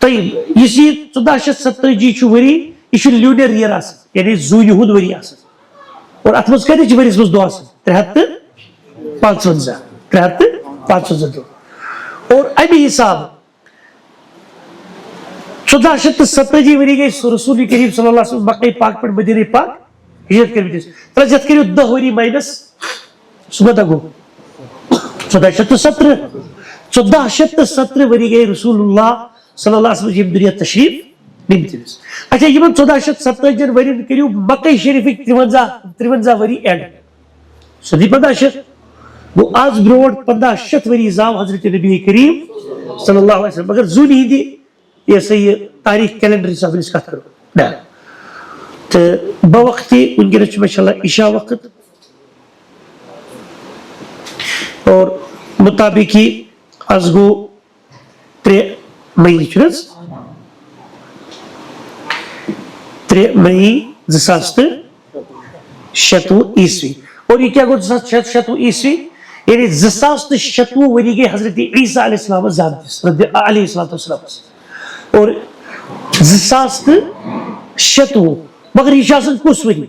طیب یہ 1470 چھو وری یہ لیونر ایئر آسن یعنی زو یہود وری آسن اور اتمز کہتے چھو وری اس مز دو آسن 53 552 اور ابھی حساب 1470 ؤری گئی رسول کریم صلی اللہ علیہ وسلم مکہ پاک پہ مدینہ پاک ہجرت کرمتس ترٛےٚ یتھ کٔرِو 10 ؤری مائنس سُہ کوتاہ گوٚو 1470 ؤری گئی رسول اللہ صلی اللہ علیہ وسلم یم دنیا تشریف نمتس. اچھا یمن 1470 ورین کٔرِو مکہ شریفک 53 ؤری ایڈ سدی 1500 گوٚو آز برونٛٹھ 1500 ؤری زاو حضرت نبی کریم صلی اللہ علیہ وسلم. مگر ذو الحجہ یہ سا یہ تاریخ کیلنڈر حساب سے کت کرو تو بوقت ونکس ماشاء اللہ عشاء وقت اور مطابق ہی آز گو 3 مئی 3 مئی 2016 عیسوی. اور یہ کیا گو 2016 عیسوی یعنی 2016 ؤری گئی حضرت عیسیٰ علیہ السلام زامتس علیہ السلام اور 2016 مگر یہ کس ؤری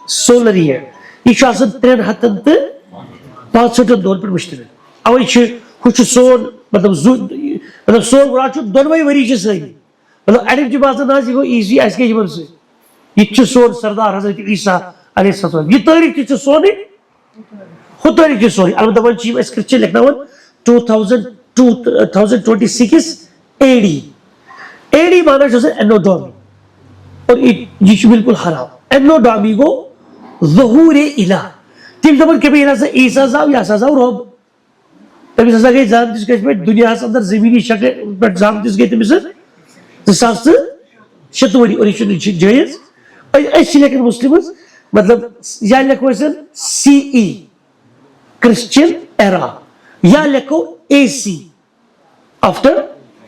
سولر ایئر یہ 365 دون پہ مشتمل اوے سون مطلب سون مراد دونوے ؤری ساری مطلب اڑین باسان یہ گو ایزی اس کے یہ سون سردار حضرت عیسیٰ علیہ السلام یہ تاریخ تھی سونے ہو تاریخ تھی سونے البتہ ون لکھنا 2026 AD AD مانا اینوڈامی اور یہ بالکل حرام. اینوڈامی گو ظہور الہ تم دپان کہ عیسیٰ زاو یہ ہسا زاو رب تمس ہسا گئی زامتس کس پہ دنیا اندر زمینی شکل پہ زامتس گئی تمس 2006 ؤری اور یہ جائز. لیکن مسلم مطلب یا لکھو CE کرسچن ایرا یا لکھو AC آفٹر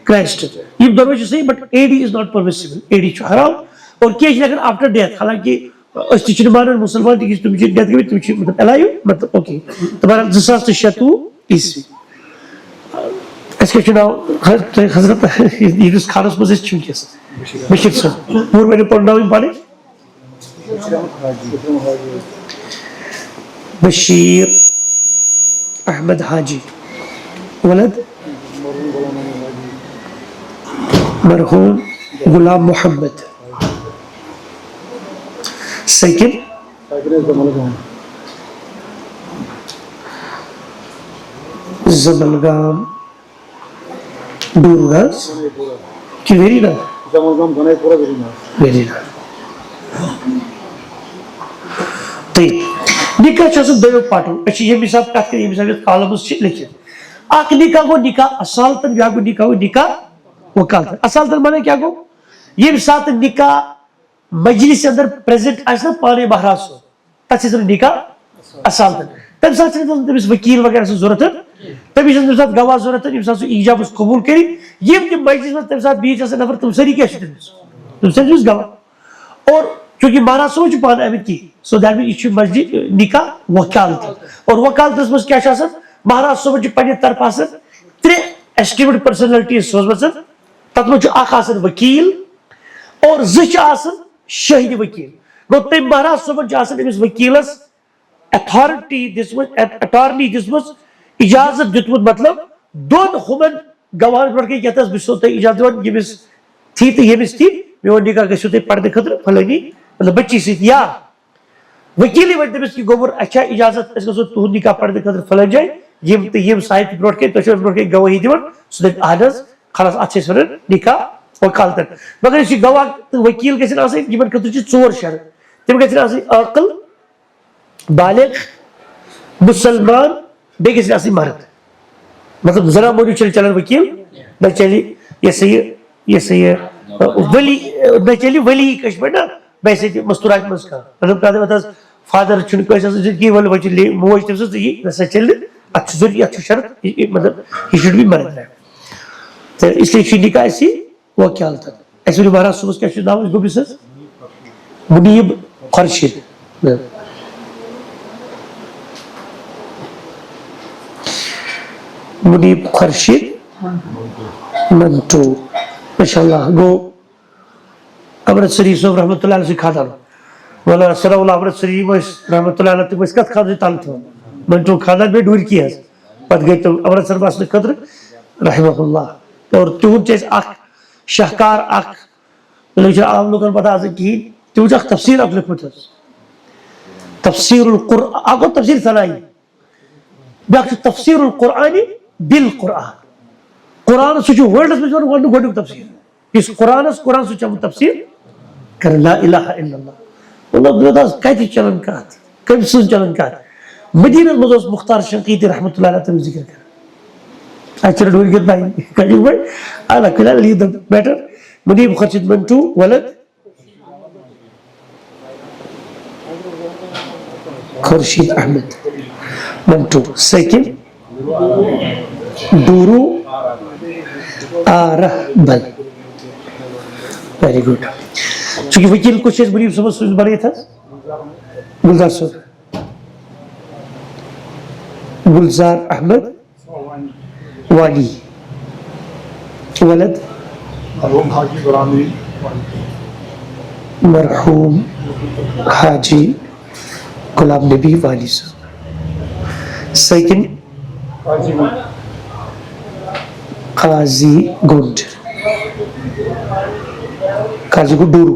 کرائسٹ یہ دونوں صحیح but AD is not permissible AD حرام اور کیا لیکن آفٹر ڈیتھ حالانکہ اس مانن مسلمان تم ڈیتھ گئی تم مطلب الائیو مطلب اوکے تو بہرحال 2006 عیسوی اس کے ناو حضرت یہ خانس مز ونکس بشیر صاحب پور میں پڑھنا پانے بشیر احمد حاجی ولد مرحوم غلام محمد سیکنڈ زملگام ڈورگاز کی ویری نا ویری نا نکاح دو پاٹو یہ مثال کت کر یہ مثال کالمس لکھت اخ نکاح گو نکاح اصالتن یا گو نکاح نکاح وکالتن. اصالتن مانا کیا گو یم سات نکاح مجلس اندر پریزنٹ آسنا پانے مہراز صاحب تک نکاح اصالتن تم سات تمس وکیل وغیرہ ضرورت تمس تم سات گواہ ضرورت یم سات ایجاب قبول کری یم تم مجلس میں تم سات بیچ نفر تم ساری کیا تم سات گواہ اور چونکہ مہراز صاحب پان امت کی سو دیٹ مین یہ مسجد نکاح وکالت اور وکالتس مز کیا مہراز صاحب پنہ طرف 3 ایسٹیمیٹ پرسنلٹیز سوزمژ تک مجھ وکیل اور 2 شاہد وکیل گو تم مہراز صاحب امس وکیلس اتھارٹی اٹارنی دسمژ اجازت دتمت مطلب دون ہمن گواہن پہ یتھ بس اجازت دان یمس تھی تو یمس تھی میون نکاح گھو تھی پڑھنے خاطر فلانی مطلب بچی ست یا وکیل ون تمس کہ گوبر اچھا اجازت گھو تہد نکاح پڑھنے خاطر فلان جائے یم تو یم ساحت برو کن تھی برو کن گواہی دان سہ دپ اہن خلاص ات ونان نکاح وکالتن. مگر اس گواہ تو وکیل گھن آسن یمن خاطر 4 شرط تم گھن آسن عاقل بالغ مسلمان بی گھن آسن مرد مطلب زنا مونی چلان وکیل نہ چلے یہ سا یہ ولی نہ چلے ولی کش پہ نا ویسے مستورات مز مطلب کہ فادر کی موج تم سب یہ نسا چل ات ضروری ات شرط مطلب یہ شوڈ بی مرد تو اس لیے نکاح اسی وکالتن. اس ونو مہراز صاحب کیا نام گوبس منیب خورشید منیب خورشید منٹو ماشاء اللہ گو امرتسری صاحب رحمۃ اللہ علیہ خاندان مولانا ثناء اللہ امرتسری رحمۃ اللہ علیہ تم کت خاندان تل تھو منٹو خاندان میں ڈور کی پتہ گئی تم امرتسر بسنے خطر رحمہ اللہ اور تہد شاہکار عام لوگوں پتہ آج کہین تم تفسیر اک لکھمت تفسیر القرآن اگو تفسیر صنائی بیاکھ تفسیر القرآن بالقرآن قرآن سہ ورلڈس مجھ گۄڈنیُک تفسیر اس قرآن سہ تفسیر کر لا الہ الا اللہ مطلب کتہ چلان کت کم سن چلان کت مدینہ مز مختار شنقیطی رحمۃ اللہ علیہ تم ذکر کر اچھا ڈور گت بھائی کجو بھائی اللہ کلا لیڈ دی بیٹر منیب خورشید منٹو ولد خورشید احمد منٹو سیکنڈ ڈورو آرہبل ویری گڈ چونکہ وکیل کچھ منیب صبح سوز بنے تھا گلزار صاحب گلزار احمد وانی ولد مرحوم حاجی غلام نبی وانی صاحب سیکنڈ قاضی گنڈ ڈورو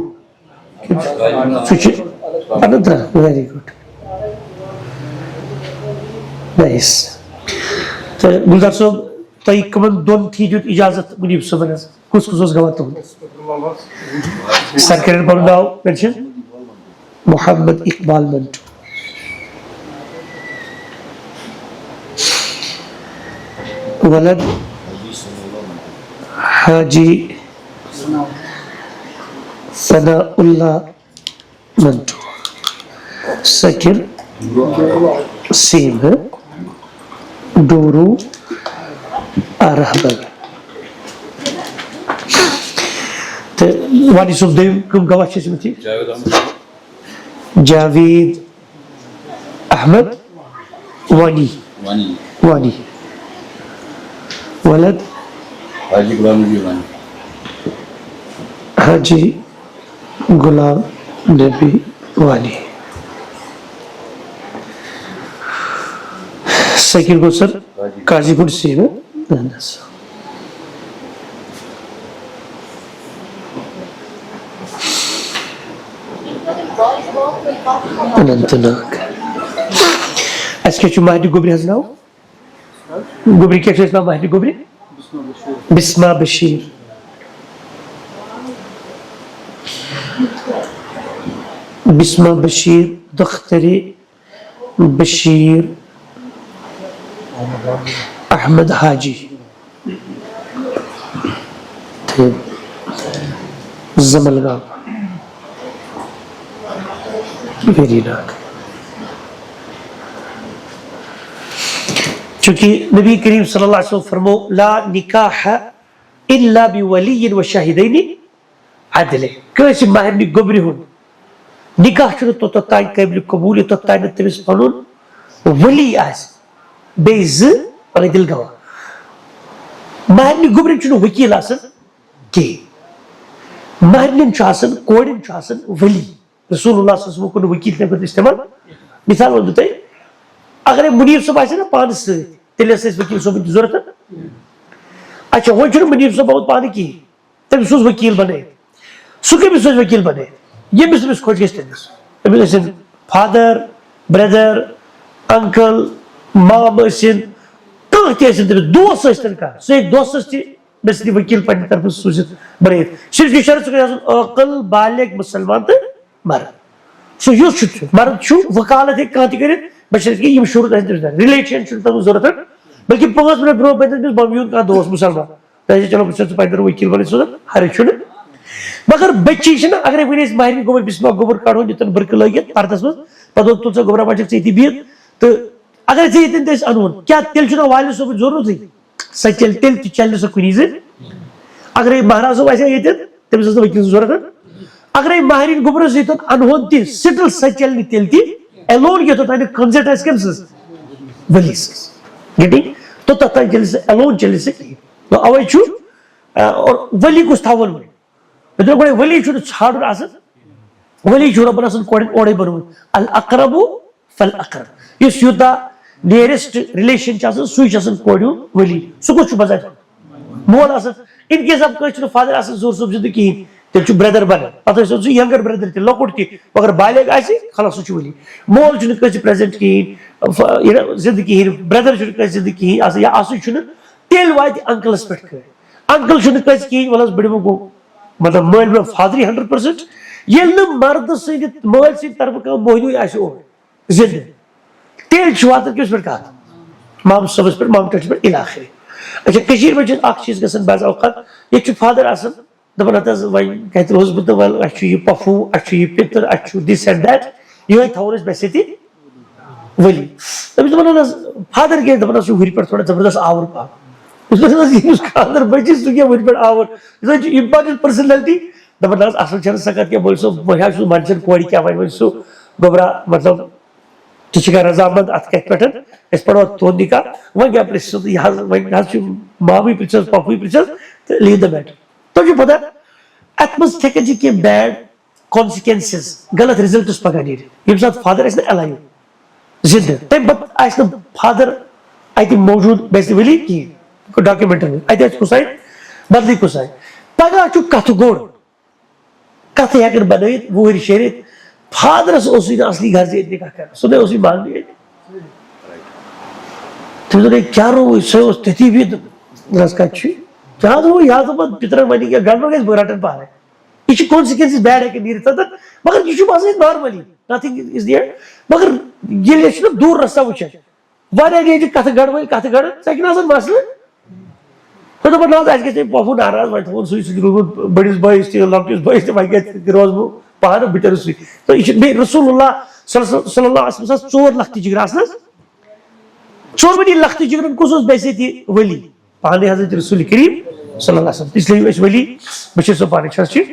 ویری گڈ نائس گلزار صاحب تھی کمن دون تھی دیت اجازت منیب صاحب کس گوا تہد سر کرن پنن ناو مینشن محمد اقبال منٹو ولد حاجی ثناء اللہ منٹو سکر سیم ہے ڈورو آرہبل وانی صاحب دیم کم گواہ چھ جاوید احمد وانی وانی ولد حاجی غلام نبی وانی حاجی غلام نبی وانی سیکنڈ کو سر قاضی گنڈ سیم ہے اننت ناگ اس کے چھو مہدی گوبری حض ناو گوبری کیا چھو اس نام مہدی گوبری بسمہ بشیر بسمہ بشیر دختری بشیر احمد حاجی زملگاہ ویری ناگ چونکہ نبی کریم صلی اللہ علیہ وسلم فرمو لا نکاح الا بولی و شاہدین عدل کیسے مہرنی گبری ہون نکاح چھو تو تائیں قابل قبول تو تائیں تمس پنن ولی آس بیز اور دل گواہ مہرنی گبری چھو وکیل آسن کی مہرنین چھو آسن کوڑین چھو آسن ولی رسول اللہ صلی اللہ علیہ وسلم کو وکیل نے خود استعمال مثال ون دیتے اگر منیب صاحب آئے نا پانس سے تیلے سے وکیل صاحب کی ضرورت ہے اچھا وہ چھو منیب صاحب بہت پانی کی تب سوز وکیل بنے سکے بھی سوز وکیل بنے یہ بس کھوج گئے تیس فادر بردر انکل مام اسن کہاں تی اسن تیس دوست اسن کا سو ایک دوست اسن بس وکیل پڑھنے طرف سوزت بنے صرف کی شرط سکے عقل بالغ مسلمان تے مرد سو یہ چھو مرد چھو وکالت ہے کہاں تی کرے بشرط کی یہ شروط ہے ریلیشن چھو تب ضرورت ہے بلکہ 5 منٹ برو پیدا ہے بامیون کا دوست مسلمان تیسے چلو بچے پائدر وکیل بنے سوزت ہر چھو مگر بچی چھنا اگر ونیس مہرین گوبر بسمہ گوبر کڑو جتن برک لگت پردس مز پتہ تل سا گوبرا بچک ژےٚ بہت تو اگر ژےٚ ییٚتٮ۪ن تہِ ٲسۍ انوُن کیٛاہ تیٚلہِ چھُنا والہِ صٲبٕچ ضروٗرتٕے سۄ چلہِ تیٚلہِ تہِ چلہِ نہٕ سۄ کُنی زٔنۍ اگرے مہراز صٲب آسہِ ہا ییٚتٮ۪ن تٔمِس ٲس نہٕ وکیل ضروٗرت اگرے مہرین گوبرس ییٚتٮ۪ن انہون تہِ سٹل سۄ چلہِ نہٕ تیٚلہِ تہِ ایلون یوٚتتھ تانۍ کنسنٹ آسہِ کٔمۍ سٕنٛز ؤلی سٕنٛز گیٹِنٛگ توٚتتھ تانۍ چلہِ سۄ ایلون چلہِ سۄ کِہیٖنۍ اوے چھُ اور ولی گوٚژھ تھاوُن وۄنۍ گۄڈے ولی چھُنہٕ ژھانڈُن آسان ولی چھُ رۄبن آسان کورٮ۪ن اورے بنومُت الاقرب فالاقرب یُس یوٗتاہ نیرسٹ رِلیشن چھُ آسان سُے چھُ آسان کورِ ہُنٛد ولی سُہ کُس چھُ بظاہر مول آسان ان کیس اب کوئی فادر آسان زور صوب زندگی کہین تیل چھو بردر بنا پتہ ہے سو ینگر بردر تیل لوکوٹ کی مگر بالغ آسی خلاص سو چھو ولی مول چھو کوئی پریزنٹ کہین زندگی ہین بردر چھو کوئی زندگی کہین آسان یا آسو چھو تیل وائد انکلس پیٹ کر انکل چھو کوئی کہین والا بڑی مو مطلب مول میں فادری 100% یہ مرد سے مول سے طرف کا موہنوی آسی اور زندگی تیل چھو آتا کیوں اس پر کہا مام صبح پر مام ٹچ پر علاقے اچھا کشیر میں جن آخ چیز گسن بعض اوقات یہ چھو فادر آسن دبن آتا ہے کہتے روز بدن وال اچھو یہ پفو اچھو یہ پتر اچھو this and that یہ تھاون اس بیسے تھی ولی تبھی دبن آتا فادر کے دبن آتا ہوری پر تھوڑا زبردست آور پا اس پر آتا اس کا اندر بچیس تو کیا ہوری پر آور اس پر امپارٹنٹ پرسنالٹی دبن آتا اصل چرس سکت کیا بول سو بہیا شو منشن کوڑی کیا بھائی سو گبرا مطلب تجھے رضامند ات کت پٹن اس پڑھو تو نکا وہیں کیا پریس تو یہاں وہیں کہا چھو مامی پریچز پاپوی پریچز لیو دا بیٹ تو جو پتا اتمز تھکا جی کے بیڈ کانسیکینسز غلط ریزلٹ اس پکا نیر یہ بسات فادر ایسا علائیو زندہ تیم بات ایسا فادر آئی تھی موجود بیسی ولی کی ڈاکیومنٹر میں آئی تھی ایسا کسائی بدلی کسائی پاگا چھو کتو گوڑ کتو یا کر بنویت وہ ہری شیریت فادر اس اسی نے اصلی گھر سے نکاح کر سنے اسی مان لیے تو نے کیا رو اس سے اس تیتی بھی رس کا چھوئی کیا رو یہاں تو بات پتران مانی کیا گھر میں گئے براٹن پا رہے ہیں یہ کونسیکینسز بیڈ ہے کہ نہیں رہتا تھا مگر یہ بات ہے نارملی nothing is there مگر یہ لیے چھنا دور رسا وچھا وارے گئے جو کت گھڑ سیکن آسان مسئلہ تو تو بات آج کہتے ہیں پافو ناراض وائٹ ہون سوئی سوئی بڑیس بائیس تھی لمٹیس بائیس تھی وائٹ کہتے روز مو پاہر بیٹر سوئی تو یہ رسول اللہ صلی اللہ علیہ وسلم 4 لختی جگر آسنا 4 بڑی لختی جگر کو سوز بیسے تھی ولی پاہنے حضرت رسول کریم صلی اللہ علیہ وسلم اس لئے اس ولی بشیر سو پاہنے چھاس چی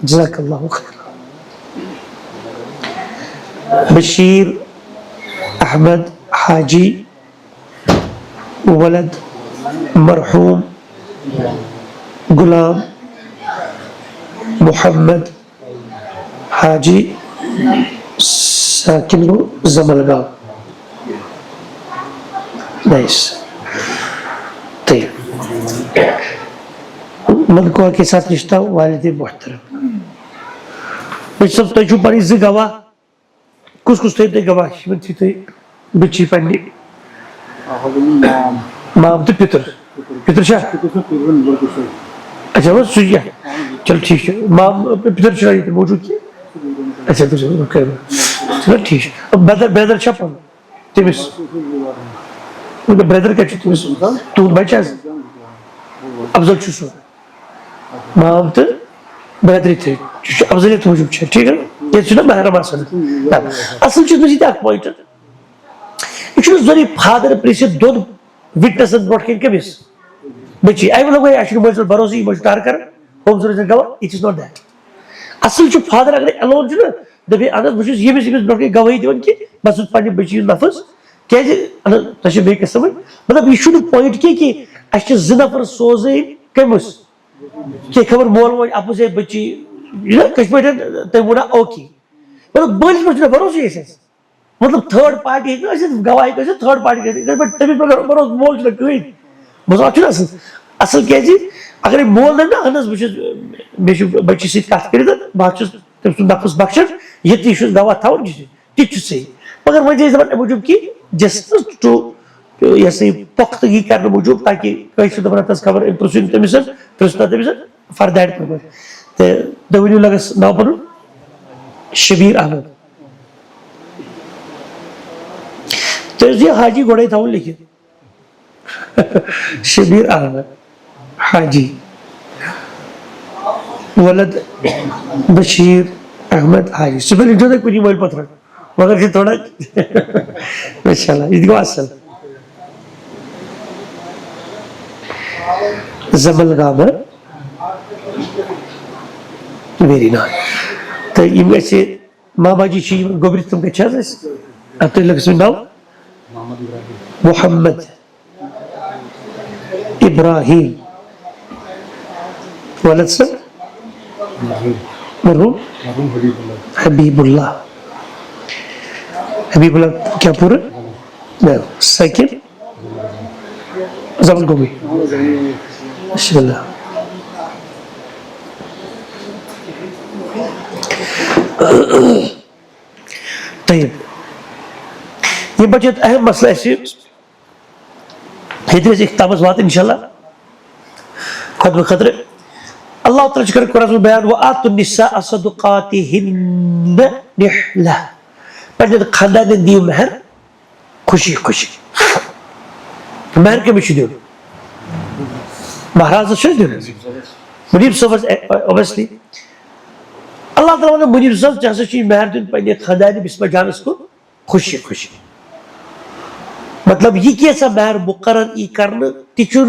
جزاک اللہ خیر بشیر احمد حاجی ولد مرحوم غلام محمد حاجی ساکن زملگاؤں نائس طیب ملکوہ کے ساتھ رشتہ والد محترم بچ سب تجھو پانی زی گواہ کس تیب دے گواہ شمن تھی تے بچی پانی مام تے پتر شاہ اچھا وہ سویا چل ٹھیک ہے مام پتر شاہ یہ موجود کی اچھا تو چلو ٹھیک ہے اب بردر چھپن تیمیس بردر کیا چھو تیمیس تو بھائی چاہز افضل چھو سو مام تے بردری تھے افضلیت موجود چھے ٹھیک ہے یہ چھو نا محرم آسان اصل چیز مجھے ایک پوائنٹ ہے یہ چھو نا فادر پریسی دون وٹنسن بروٹ کے کمیس بچی آئی لوگ ایشن موجود بروسی موجود ٹار کر ہوم سورجن گوا it is not that اصل چھو فادر اگر الون چھو نا دبی آنات بچیس یہ بھی بروٹ کے گواہی دیون کی بس اس پانی بچی نفس کیا جی تشہ بے قسم مطلب یہ چھو نا پوائنٹ کی کہ اچھا زنفر سوزے کمیس کہ خبر مول موج اپو سے بچی کشمیٹن تیمونا اوکی مطلب بلش میں چھو نا بروسی ایسے مطلب تھرڈ پارٹی ہے کہ گواہی کیسے تھرڈ پارٹی کہتے ہیں تبھی پر بروس مول چھو نا کوئی بس اچھو نا اصل کیا جی اگر مول نہ اہنس بچ بچی سیت کات کری بات چھس تم سن نفس بخشن یہ تی چھس گواہ تھاون جی تی چھس صحیح مگر وجہ زبان موجود کی جسٹس ٹو یہ پختگی کرنے موجود تاکہ کیسے دبنا تس خبر امپرسن تمسن پرسنا تمسن فار دیٹ پرپز تے دوینیو لگس ناو پنن شبیر احمد تو یہ حاجی گوڑے تھاون لکھے شبیر احمد حاجی ولد بشیر احمد حاجی سبیل انجو تک کنی مویل پتر مگر کہ تھوڑا ماشاءاللہ یہ دیکھو اصل زمل غامر ویری نائس تو یہ ایسے ماں باجی چی گوبری تم کے چھاز ہے اب تو لگس میں ناو محمد ابراہیم ولد سر مرحوم حبیب اللہ حبیب اللہ کیا پورا سیکنڈ زمن گوبی بسم اللہ. طيب یہ بچت اہم مسئلہ ہے یہ اختتامس وات انشاءاللہ خطب خطر اللہ تعالیٰ کر قرآن میں بیان وَآتُ النِّسَاءَ صَدُقَاتِهِنَّ نِحْلَةً پنجد خاندان دیو مہر خوشی خوشی مہر کے میں دیو مہراز سے دیو منیب صاحب obviously اللہ تعالیٰ نے منیب صاحب چاہتا ہے مہر دن پہلے خاندان بسمہ جانس کو خوشی خوشی مطلب یہ کیسا مہر مقرر ای کرنا تیچو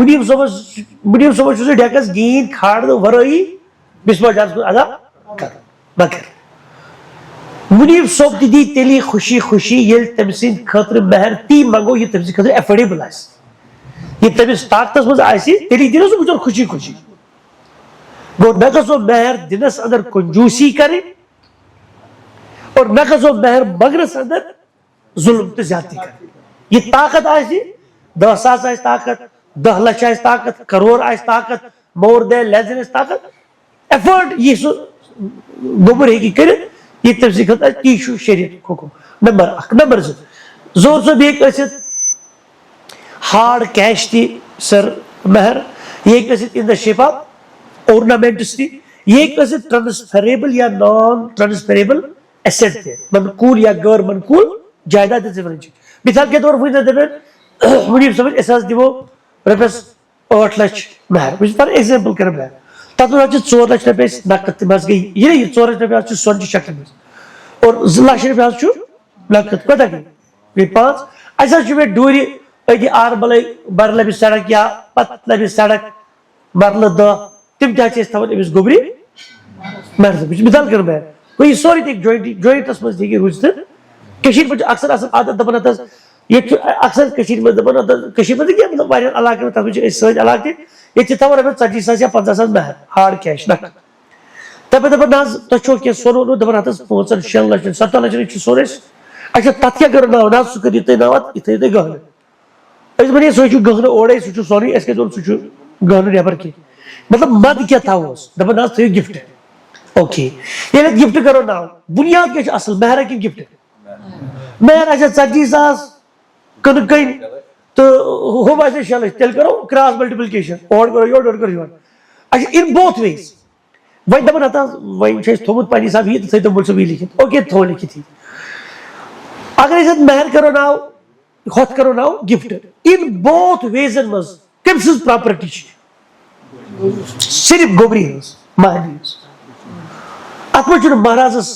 منیب صاحب سے ڈیکس گین کھاڑ ورائی بسمہ جانس کو ادا کر مگر منیب صاحب دی تیلی خوشی خوشی یہ تمسین خطر مہر تی منگو یہ تمسین خطر افورڈیبل آئیس یہ تمس طاقتس مز آئیسی تیلی دینا سو بچار خوشی خوشی گو نقص و مہر دنس اندر کنجوسی کرے اور نقص و مہر مگرس اندر ظلم تے زیادتی کرے یہ طاقت آئیسی 10 ساس آئیس طاقت 10 لچ آئیس طاقت کروڑ آئیس طاقت مور دے لیزن آئیس طاقت ایفورٹ یہ سو گمر ہے کی کرے یہ تفسیر کرتا ہے تیشو شریعت حکم نمبر سے زور سے بھی ایک ایسے ہارڈ کیش تھی سر مہر یہ ایک ایسے ان دا شیپ آف اورنامنٹس تھی یہ ایک ایسے ٹرانسفریبل یا نان ٹرانسفریبل ایسٹ تھے منقول یا غیر منقول جائیداد سے بنچی مثال کے طور پر منیب سمجھ احساس دیو رپیس 8 لچ مہر مجھے پر ایگزامپل کرم ہے تاتو راجہ 4 لچ رپیس نقد مز گئی یہ 4 لچ رپیس چھو سونجی شکل میں اور لچ رپیس چھو نقد پتہ گئی 5 ایسا چھو میں ڈوری ایدی آر بلائی برلبی سڑک یا پتلبی سڑک برل 10 تم کیا چیز تھا اس گوبری مہر سے مثال کرم ہے کوئی سوری تھی جوائنٹ اس مز دیکھی روز تھا کشیر پر اکثر عادت دبنا تھا یہ اکثر کشیر میں دبنا تھا کشیر میں دیکھیا مطلب وائرن علاقے میں تھا اس سوچ علاقے یہ چیتا وہ رہے 40 ساس یا 50 ساس مہر ہارڈ کیش نقد تب دبنا ناز تچو کیا سونو نو دبنا تھا 5 6 لچ 7 لچ چھ سونس اچھا تات کیا کرنا ناز سو کدی تے ناوت اتھے تے گہن اس بنی سوچو گہن اوڑے سوچو سونی اس کے دور سوچو گہن نیبر کی مطلب مد کیا تھا وہ دبنا ناز تھے گفٹ اوکے یہ لگ گفٹ کرو نا بنیاد کیا اصل مہر کی گفٹ مہر اچھا 40 ساس کن کن تو ہو باسے شالش تیل کرو کراس ملٹیپلیکیشن اور کرو یور کرو یور اچھا ان بوتھ ویز وہی دبن آتا وہی شاید تھومت پانی صاحب ہی تو صحیح تو ملسو بھی لکھت اوکے تھو لکھی تھی اگر اسے مہر کرو ناو خود کرو ناو گفٹ ان بوتھ ویز ان مز کم سز پراپرٹی صرف گوبری ہے مہر ہے اتمہ چھوڑ مہرازس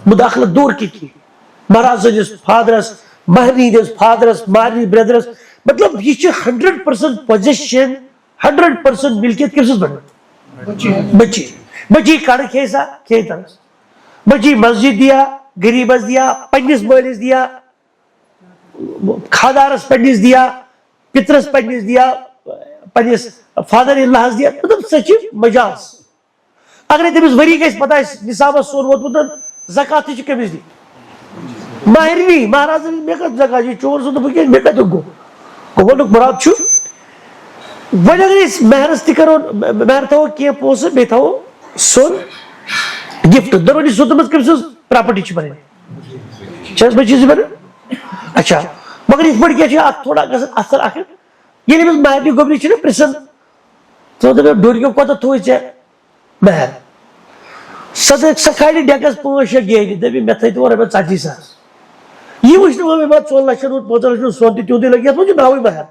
مداخلت دور کی مہراز جس فادرس مہرنی جس فادرس مہرنی بردرس مطلب یہ چھے 100% پوزیشن 100% ملکیت کس بڑھنا بچی کڑ کھیسا کھیتا بچی مسجد دیا غریبس دیا پنیس مالس دیا خادارس پنیس دیا پترس پنیس دیا پنیس فادر اللہ دیا مطلب سچی مجاز اگر تمس وری گیس پتہ نصابس سون ووتمت زکات چھ کمس دی مہرنی مہراز میں کت زکات یہ چور سن بکے میں کت گو گونک مراد چھ وۄنۍ اگر اس مہرس تہ کرو مہر تھو کی پوس بے تھو سون گفٹ دونوں سو تمس کمس پراپرٹی چھ بنن چھ بچی سے بنن اچھا مگر اس بڑ کیا چھ تھوڑا گژھن اثر اخر ییٚلہِ أمِس مہرنی گوبری چھ پرژھان تو دپ ڈورکیو کوتاہ تھوے ژےٚ مہر سہ کھالہِ ڈیکس 5 6 گیلہِ دپہِ مےٚ تھٲے تو رۄپیس 40 ساس یہ وچھنہٕ وۄنۍ بعد 4 لچھ 5 لچھ سون تہِ تیوٗتٕے لگہِ یتھ منٛز چھُ ناوٕے مہر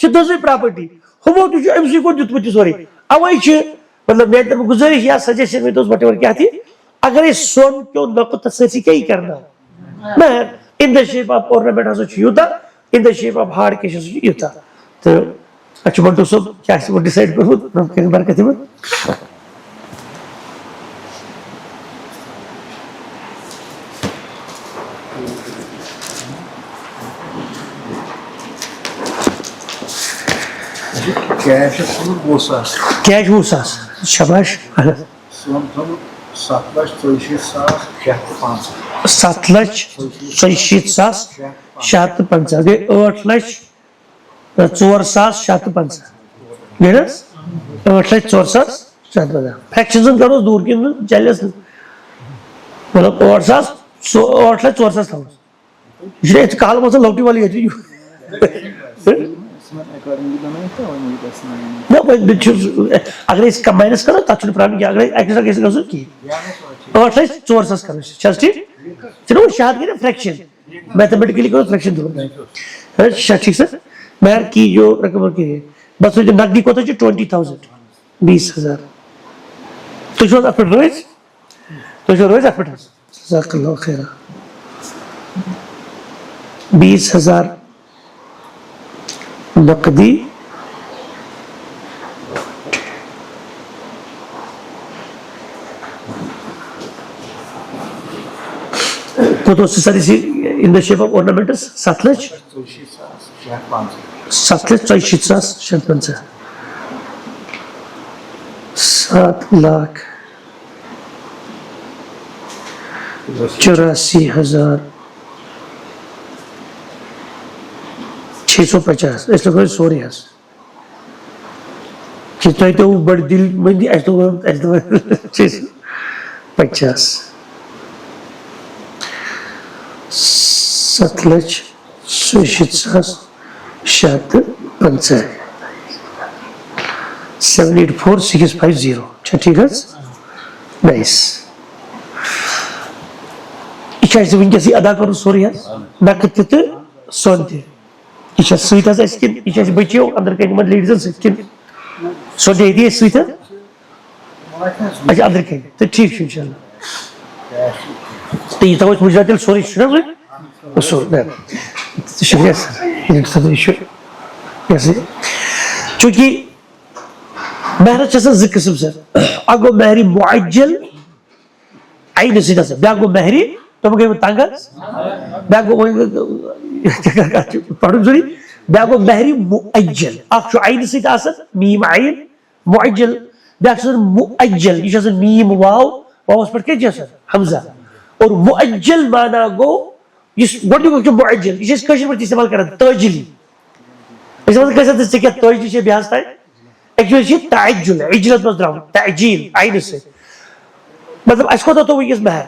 چھِ تٔژٕے پراپرٹی ہُمو تہِ چھُ أمسٕے کوٚر دیُتمُت یہِ سورُے اوے چھِ مطلب میانہِ طرفہٕ گُزٲرِش یا سجیشن میں دوست وٹ ایور کیا تھی اگر أسۍ سون کیو نقطہٕ سٲرسٕے کیٛاہ یی کرناو مہر ان دا شیپ آف اورنامنٹ ہسا چھُ یوٗتاہ in the shape of hard cash ہسا چھُ یوٗتاہ تہٕ اَسہِ چھُ منٹو صٲب کیٛاہ آسہِ یِمو ڈِسایڈ کوٚرمُت رۄب کٔرِنۍ برکت یِمن کیش 20 ساس شاباش 7 لچھ 64 ساس 650 گئی 8 لچھ 4 ساس 650 گٔے حظ 8,04,750 فریکشن کرو دوٗر کِنہٕ چلٮ۪س نہٕ مطلب 8,04,000 تھاوُس یہِ چھُ اَتہِ کالہٕ منٛز لۄکٹہِ والٕے ییٚتہِ نہ بہٕ چھُس اگر أسۍ ماینس کرو تتھ چھُنہٕ پرابلم کینٛہہ اگر ایکسٹرا گژھِ گژھُن کِہیٖنۍ 8,04,000 کرو چھَس ٹھیٖک چھُنہ 6 گٔے نا فریکشن میتھمیٹکلی کرو فریکشن ٹھیک سر مہر کی جو رقم بس نقدی کوتاہ چھُ 20,000 20,000 تُہۍ چھِو حظ اَتھ پٮ۪ٹھ رٲضۍ تُہۍ چھِو رٲضۍ اَتھ پٮ۪ٹھ حظ جزاک اللہ خیرا 20,000 نقدی کوتاہ اوس سر ان دا شیپ آف ornaments 7,64,650 7,84,650 أسۍ لگٲوۍ سورُے حظ کہِ تۄہہِ تہِ بڑٕ دِل مٔنٛدی اَسہِ دوٚپ 650 7,64,650 7,84,650 چھا ٹھیک حظ نایس یہِ چھُ اَسہِ وٕنکیٚسٕے ادا کرُن سورُے حظ نقد تہِ تہٕ سۄن تہِ یہِ چھا سۭتۍ حظ اَسہِ کِنہٕ یہِ چھِ اَسہِ بٔچیو أنٛدرٕ کَنۍ یِمن لیڈیٖزن سۭتۍ کِنہٕ سۄن چھا ییٚتی اَسہِ سۭتۍ حظ اچھا أنٛدرٕ کَنۍ تہٕ ٹھیٖک چھُ اِنشاء اللہ تہٕ یہِ تھاوو أسۍ مُجرا تیٚلہِ سورُے چھُنہ وۄنۍ اصوٗل شُکریہ سر یہِ چھُ یہِ ہسا چوٗنٛکہِ مہرس چھِ آسان زٕ قٕسم سر اکھ گوٚو مہرِ معجل عینہٕ سۭتۍ آسان بیاکھ گوٚو مہرِ تِم گٔے وۄنۍ تنگ حظ بیاکھ گوٚو پرُن ضروٗری بیاکھ گوٚو مہرِ مُعجل اکھ چھُ عینہٕ سۭتۍ آسان میٖم عین معجل بیاکھ چھُ آسان مُعجل یہِ چھُ آسان میٖم واو واوَس پٮ۪ٹھ کیٛاہ چھُ آسان حمزہ اور مُعجل مانا گوٚو یُس گۄڈٕنیُک چھُ مُعجل یہِ چھِ أسۍ کٲشِر پٲٹھۍ استعمال کران تٲجلی أسۍ وَنان کٲنٛسہِ ژےٚ کیٛاہ تٲجلی چھے بیٚہس تانۍ ایکچُؤلی چھِ تعجُل عجلس منٛز درٛاوُن تعجیٖل عینہٕ سۭتۍ مطلب اَسہِ کوتاہ تھوٚو وٕنکیٚس مہر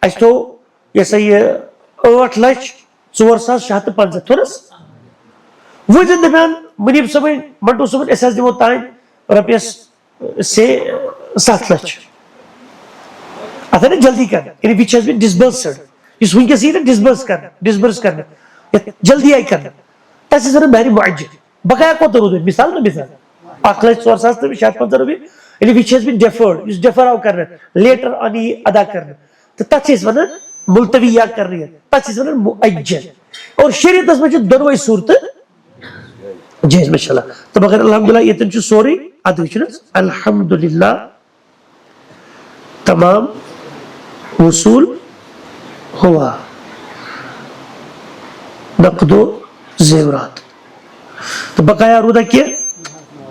اَسہِ تھوٚو یہِ ہسا یہِ 8,04,650 تھوٚو نہ حظ وۄنۍ زن دپان مُنیٖب صٲبٕنۍ منٹو صٲبٕنۍ أسۍ حظ دِمو تانۍ رۄپیس 7 لچھ اتھ آیہِ نا جلدی کرنہٕ یعنی وِچ ہیز بین ڈسبرسڈ یُس وٕنکیٚس یی نا ڈسبرس کرنہٕ یتھ جلدی آیہِ کرنہٕ تتھ چھِ ونان مہرِ معجل بقایا کوتاہ روٗد وۄنۍ مثال نا مثال 1,04,650 رۄپیہِ یعنی وِچ ہیز بین ڈیفٲرڈ یُس ڈیفر آو کرنہٕ لیٹر آن یہِ ادا کرنہٕ تہٕ تتھ چھِ أسۍ ونان مُلتوی یا کرنہٕ تتھ چھِ أسۍ ونان مُعجل اور شریعتس منٛز چھِ دۄنوے صوٗرتہٕ جٲیز ماشاء اللہ تہٕ مگر الحمدللہ ییٚتٮ۪ن چھُ سورُے ادٕ چھُنہ الحمدللہ تمام وصول ہوا نقد و زیورات تو بقایا رودا کیا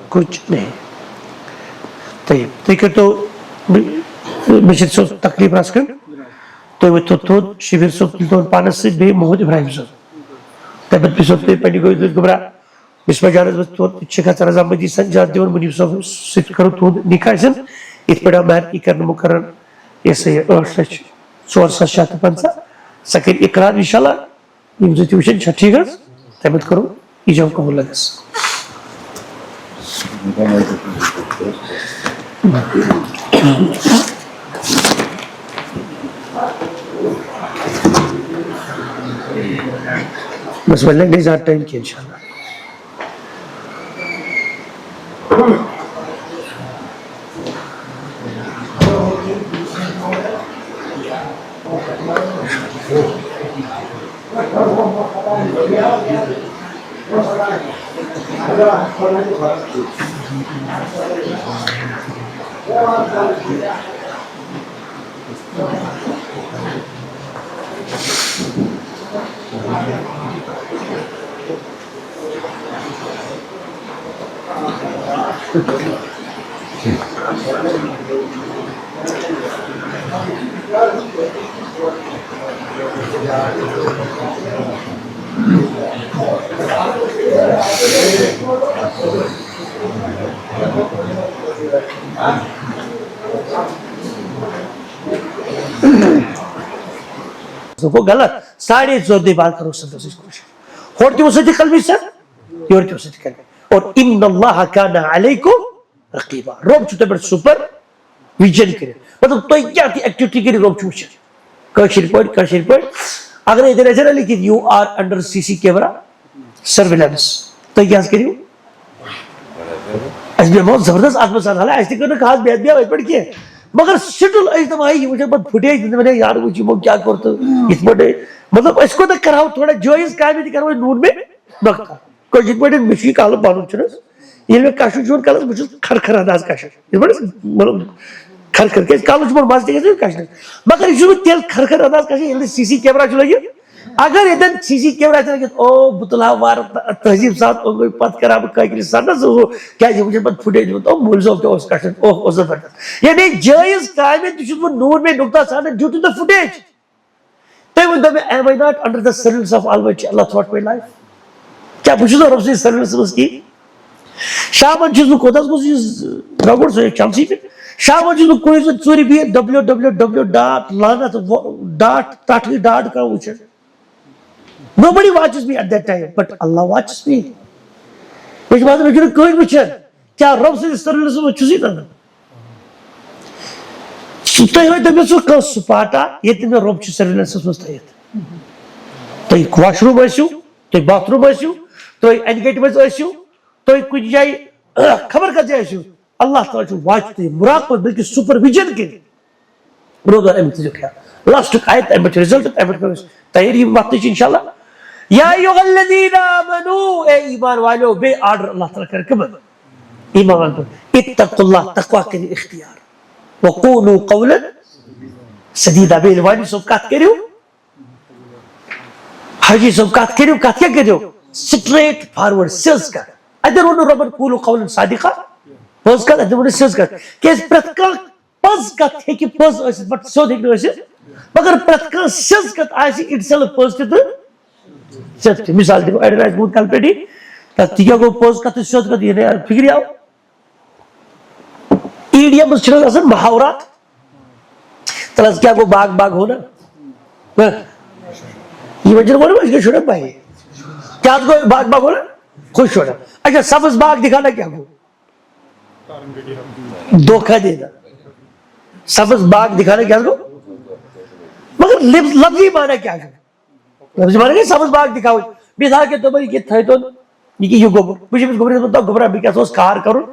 کچھ نہیں طيب تُہۍ کٔرۍتو مشیر صٲب تقریٖب رَژھ کھنٛڈ تُہۍ ؤتھِو تھوٚد شبیٖر صٲب تُلۍتون پانس سۭتۍ بیٚیہِ محمد ابراہیم صٲب تَمہِ پتہٕ پرٛژھو تُہۍ پننہِ گوٚو گُمراہ بسمہ جانس منٛز تھوٚد شیخ رضامندی سنجاد دِوان مُنیٖب صٲب سۭتۍ کرو تُہُنٛد نِکاح ٲسِن یِتھ پٲٹھۍ آو مہر یہِ کرنہٕ مُقرر یہِ ہسا یہِ 8,04,650 سۄ کٔرِ اقرار انشاء اللہ یِم زٕ تہِ وٕچھن چھا ٹھیٖک حظ تَمہِ پتہٕ کرو ایٖجاب قبوٗل لگس بس وۄنۍ لگہِ نہٕ زیادٕ ٹایم کینٛہہ انشاء اللہ غلط 4:30 بات کرو سنتوش کوشش ہوتی اس سے قلبی سر یہ اس سے قلبی اور ان اللہ کان علیکم رقیبا رب چھو تبر سپر ویژن کرے مطلب تو کیا کی ایکٹیویٹی کرے رب چھو کشیر پڑ اگر ادھر ایسا لیکن you are under C C camera surveillance تو کیا کریو اس میں بہت زبردست آدم سان حالا ایسی کرنے خاص بیعت بھی آئی پڑھ کے مگر سٹل ایسا آئی یہ مجھے بہت فٹیج دیتے میں نے یار وہ چیموں کیا کرتا اس بڑے مطلب اس کو تک کراؤ تھوڑا جوائز کائم نہیں کراؤ نور میں نکتا کوئی جت بڑے مشکی کالو بانو چنس یہ میں کاشو چون کالو مجھے کھر انداز کاشو اس بڑے مطلب کھر کے کالو چون مازتے گئے کاشو مگر اس میں تیل کھر انداز کاشو یہ سی سی کیمرہ چلا گیا اگر ادھر سی سی کیمرہ چلا گیا او بطلہ وار تہذیب ساتھ او کوئی پت کرا بکا کلی سارنا سو کیا جی مجھے بہت فوٹیج ہوتا ہوں ملزو کیا اس کاشن اوہ اس زبردست یعنی جائز قائم ہے تو وہ نور میں نکتا سارنا ڈیو ٹو دا فوٹیج تو وہ دم am I not under the surveillance of Almighty Allah throughout my life کیا پوچھو تو رب سے سروس اس کی شامن چیز کو دس کو رگڑ سے چلسی پہ شامن چیز کو کوئی سے چوری بھی ہے www.lanat.tat کا وچھے nobody watches me at that time but Allah watches me کچھ بات میں کوئی وچھے کیا رب سے سروس میں چوزی کرنا تو یہ دم سو کل سپاٹا یہ تمہیں رب چھ سروس میں مستحیت تو یہ واش روم ایسیو تو یہ باتھ روم ایسیو تو یہ اینگیٹ میں ایسیو تو یہ کچھ جائی خبر کا جائے ایسیو اللہ تعالیٰ چھو واجتے مراقب بلکہ سپرویژن کے برودہ احمد جو کیا لاسٹ آیت احمد رزلٹ احمد کرس تیاری بات نہیں انشاءاللہ یا ایوہ الذین آمنو اے ایمان والو بے آرڈر اللہ تعالیٰ کر کبھر ایمان والو اتقوا اللہ تقوی کے لئے اختیار وقولوا قولا سدیدہ بے الوانی سبکات کریو حجی سبکات کریو کات کیا کریو سٹریٹ فارورڈ سیلز کر ادھر انہوں ربن قولوا قولا صادقہ پوز کر ادھر انہوں سیلز کر کہ اس پرتکا پوز کت ہے کہ پوز ایسی بٹ سو دیکھنے ایسی مگر پرتکا سیلز کت آئیسی انسل پوز کت سیلز کت مثال دیکھو ایڈرائز مود کل پیٹی تیگا کو پوز کت سیلز کت یہ فکری آؤ ایڈیم اس چنل اصلا محاورات تلاز کیا کو باغ ہونا یہ وجہ بولے اس کے چھوڑا بھائی کیا کو باغ ہونا خوش ہونا اچھا سبز باغ دکھانا کیا کو دھوکہ دینا سبز باغ دکھانا کیا کو مگر لفظی معنی کیا کو لفظی معنی کہ سبز باغ دکھاؤ مثال کے تو بھائی یہ تھے تو یہ گوبر مجھے گوبر سے بتاؤ گوبرہ بھی کیا سوز کار کرو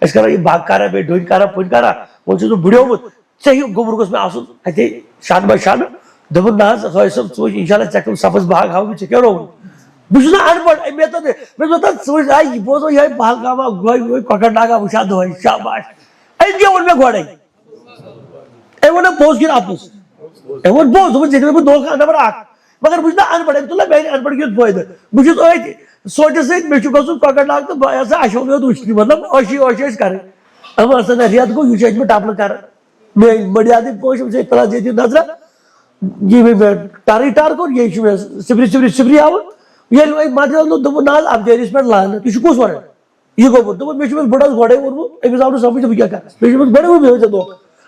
اس کا یہ باغ کارا بے ڈوئن کارا پوئن کارا وہ چیزوں بڑے ہو صحیح گوبر کو اس میں آسن ہے شان با شان دبن ناز خواہشم سوچ انشاءاللہ چکم سبز باغ ہاؤ بھی چکے رہو بجھنا انپڑ میں تو سوچ آئی بوزو یہ باغ کاما گوئی کوکر ناگا بشا دو ہے شاباش این کیا ان میں گوڑا ہے ایوانا پوز کی آپس ایوان پوز دو جنہیں میں دو کا نمبر آکھ مگر بجھنا انپڑ ہے تو اللہ میں انپڑ کیوں پوئی دے بجھو تو آئی سوچے سے میں چکا سو کوکر ناگ تو ایسا آشو میں دوشنی مطلب اوشیش کرے اما اصلا ریاض کو یوشیش میں ٹاپل کر میں بڑی آدھی پوش سے اطلاع دیتی ہوں نظرہ یہ میں ٹاری ٹار کو یہ میں سبری آو یہ لوگ ایک مادی اللہ دو ناز اب دیریس پر لانا یہ شکوس وارے یہ کو دو میں شکوس بڑا گھوڑے اور وہ ایک صاحب نے سمجھ تو کیا کہا میں شکوس بڑے ہوئے ہوئے دو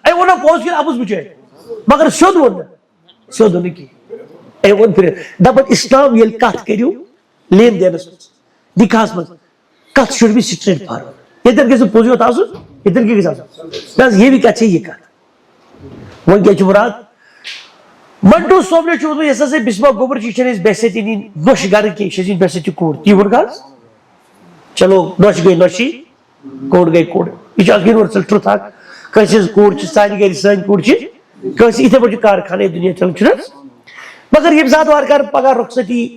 اے وہ نا پوز کے آپس بچے مگر شد ہونے کی اے وہ پھر دبت اسلام یہ کات کریو لین دینس دکھاس مز کات شوڑ بھی سٹریٹ فارورڈ ادھر کیسے پوزی ہوتا سو ادھر کی کیسا بس یہ بھی کہا چاہیے کات وہ کیا چمرات منٹو صوب نے چوز میں ایسا سے بسمہ گوبر چیچنے اس بیسیتی نہیں نوش گار کی شیزین بیسیتی کوڑ تی ورگاز چلو نوش گئی نوشی کوڑ گئی کوڑ اچھا گیر ورسل ٹرو تھا کسی کوڑ چی سانی گئی سانی کوڑ چی کسی اتنے بڑی کارخانے دنیا چلو چنس مگر یہ بزاد وارکار پگا رخصتی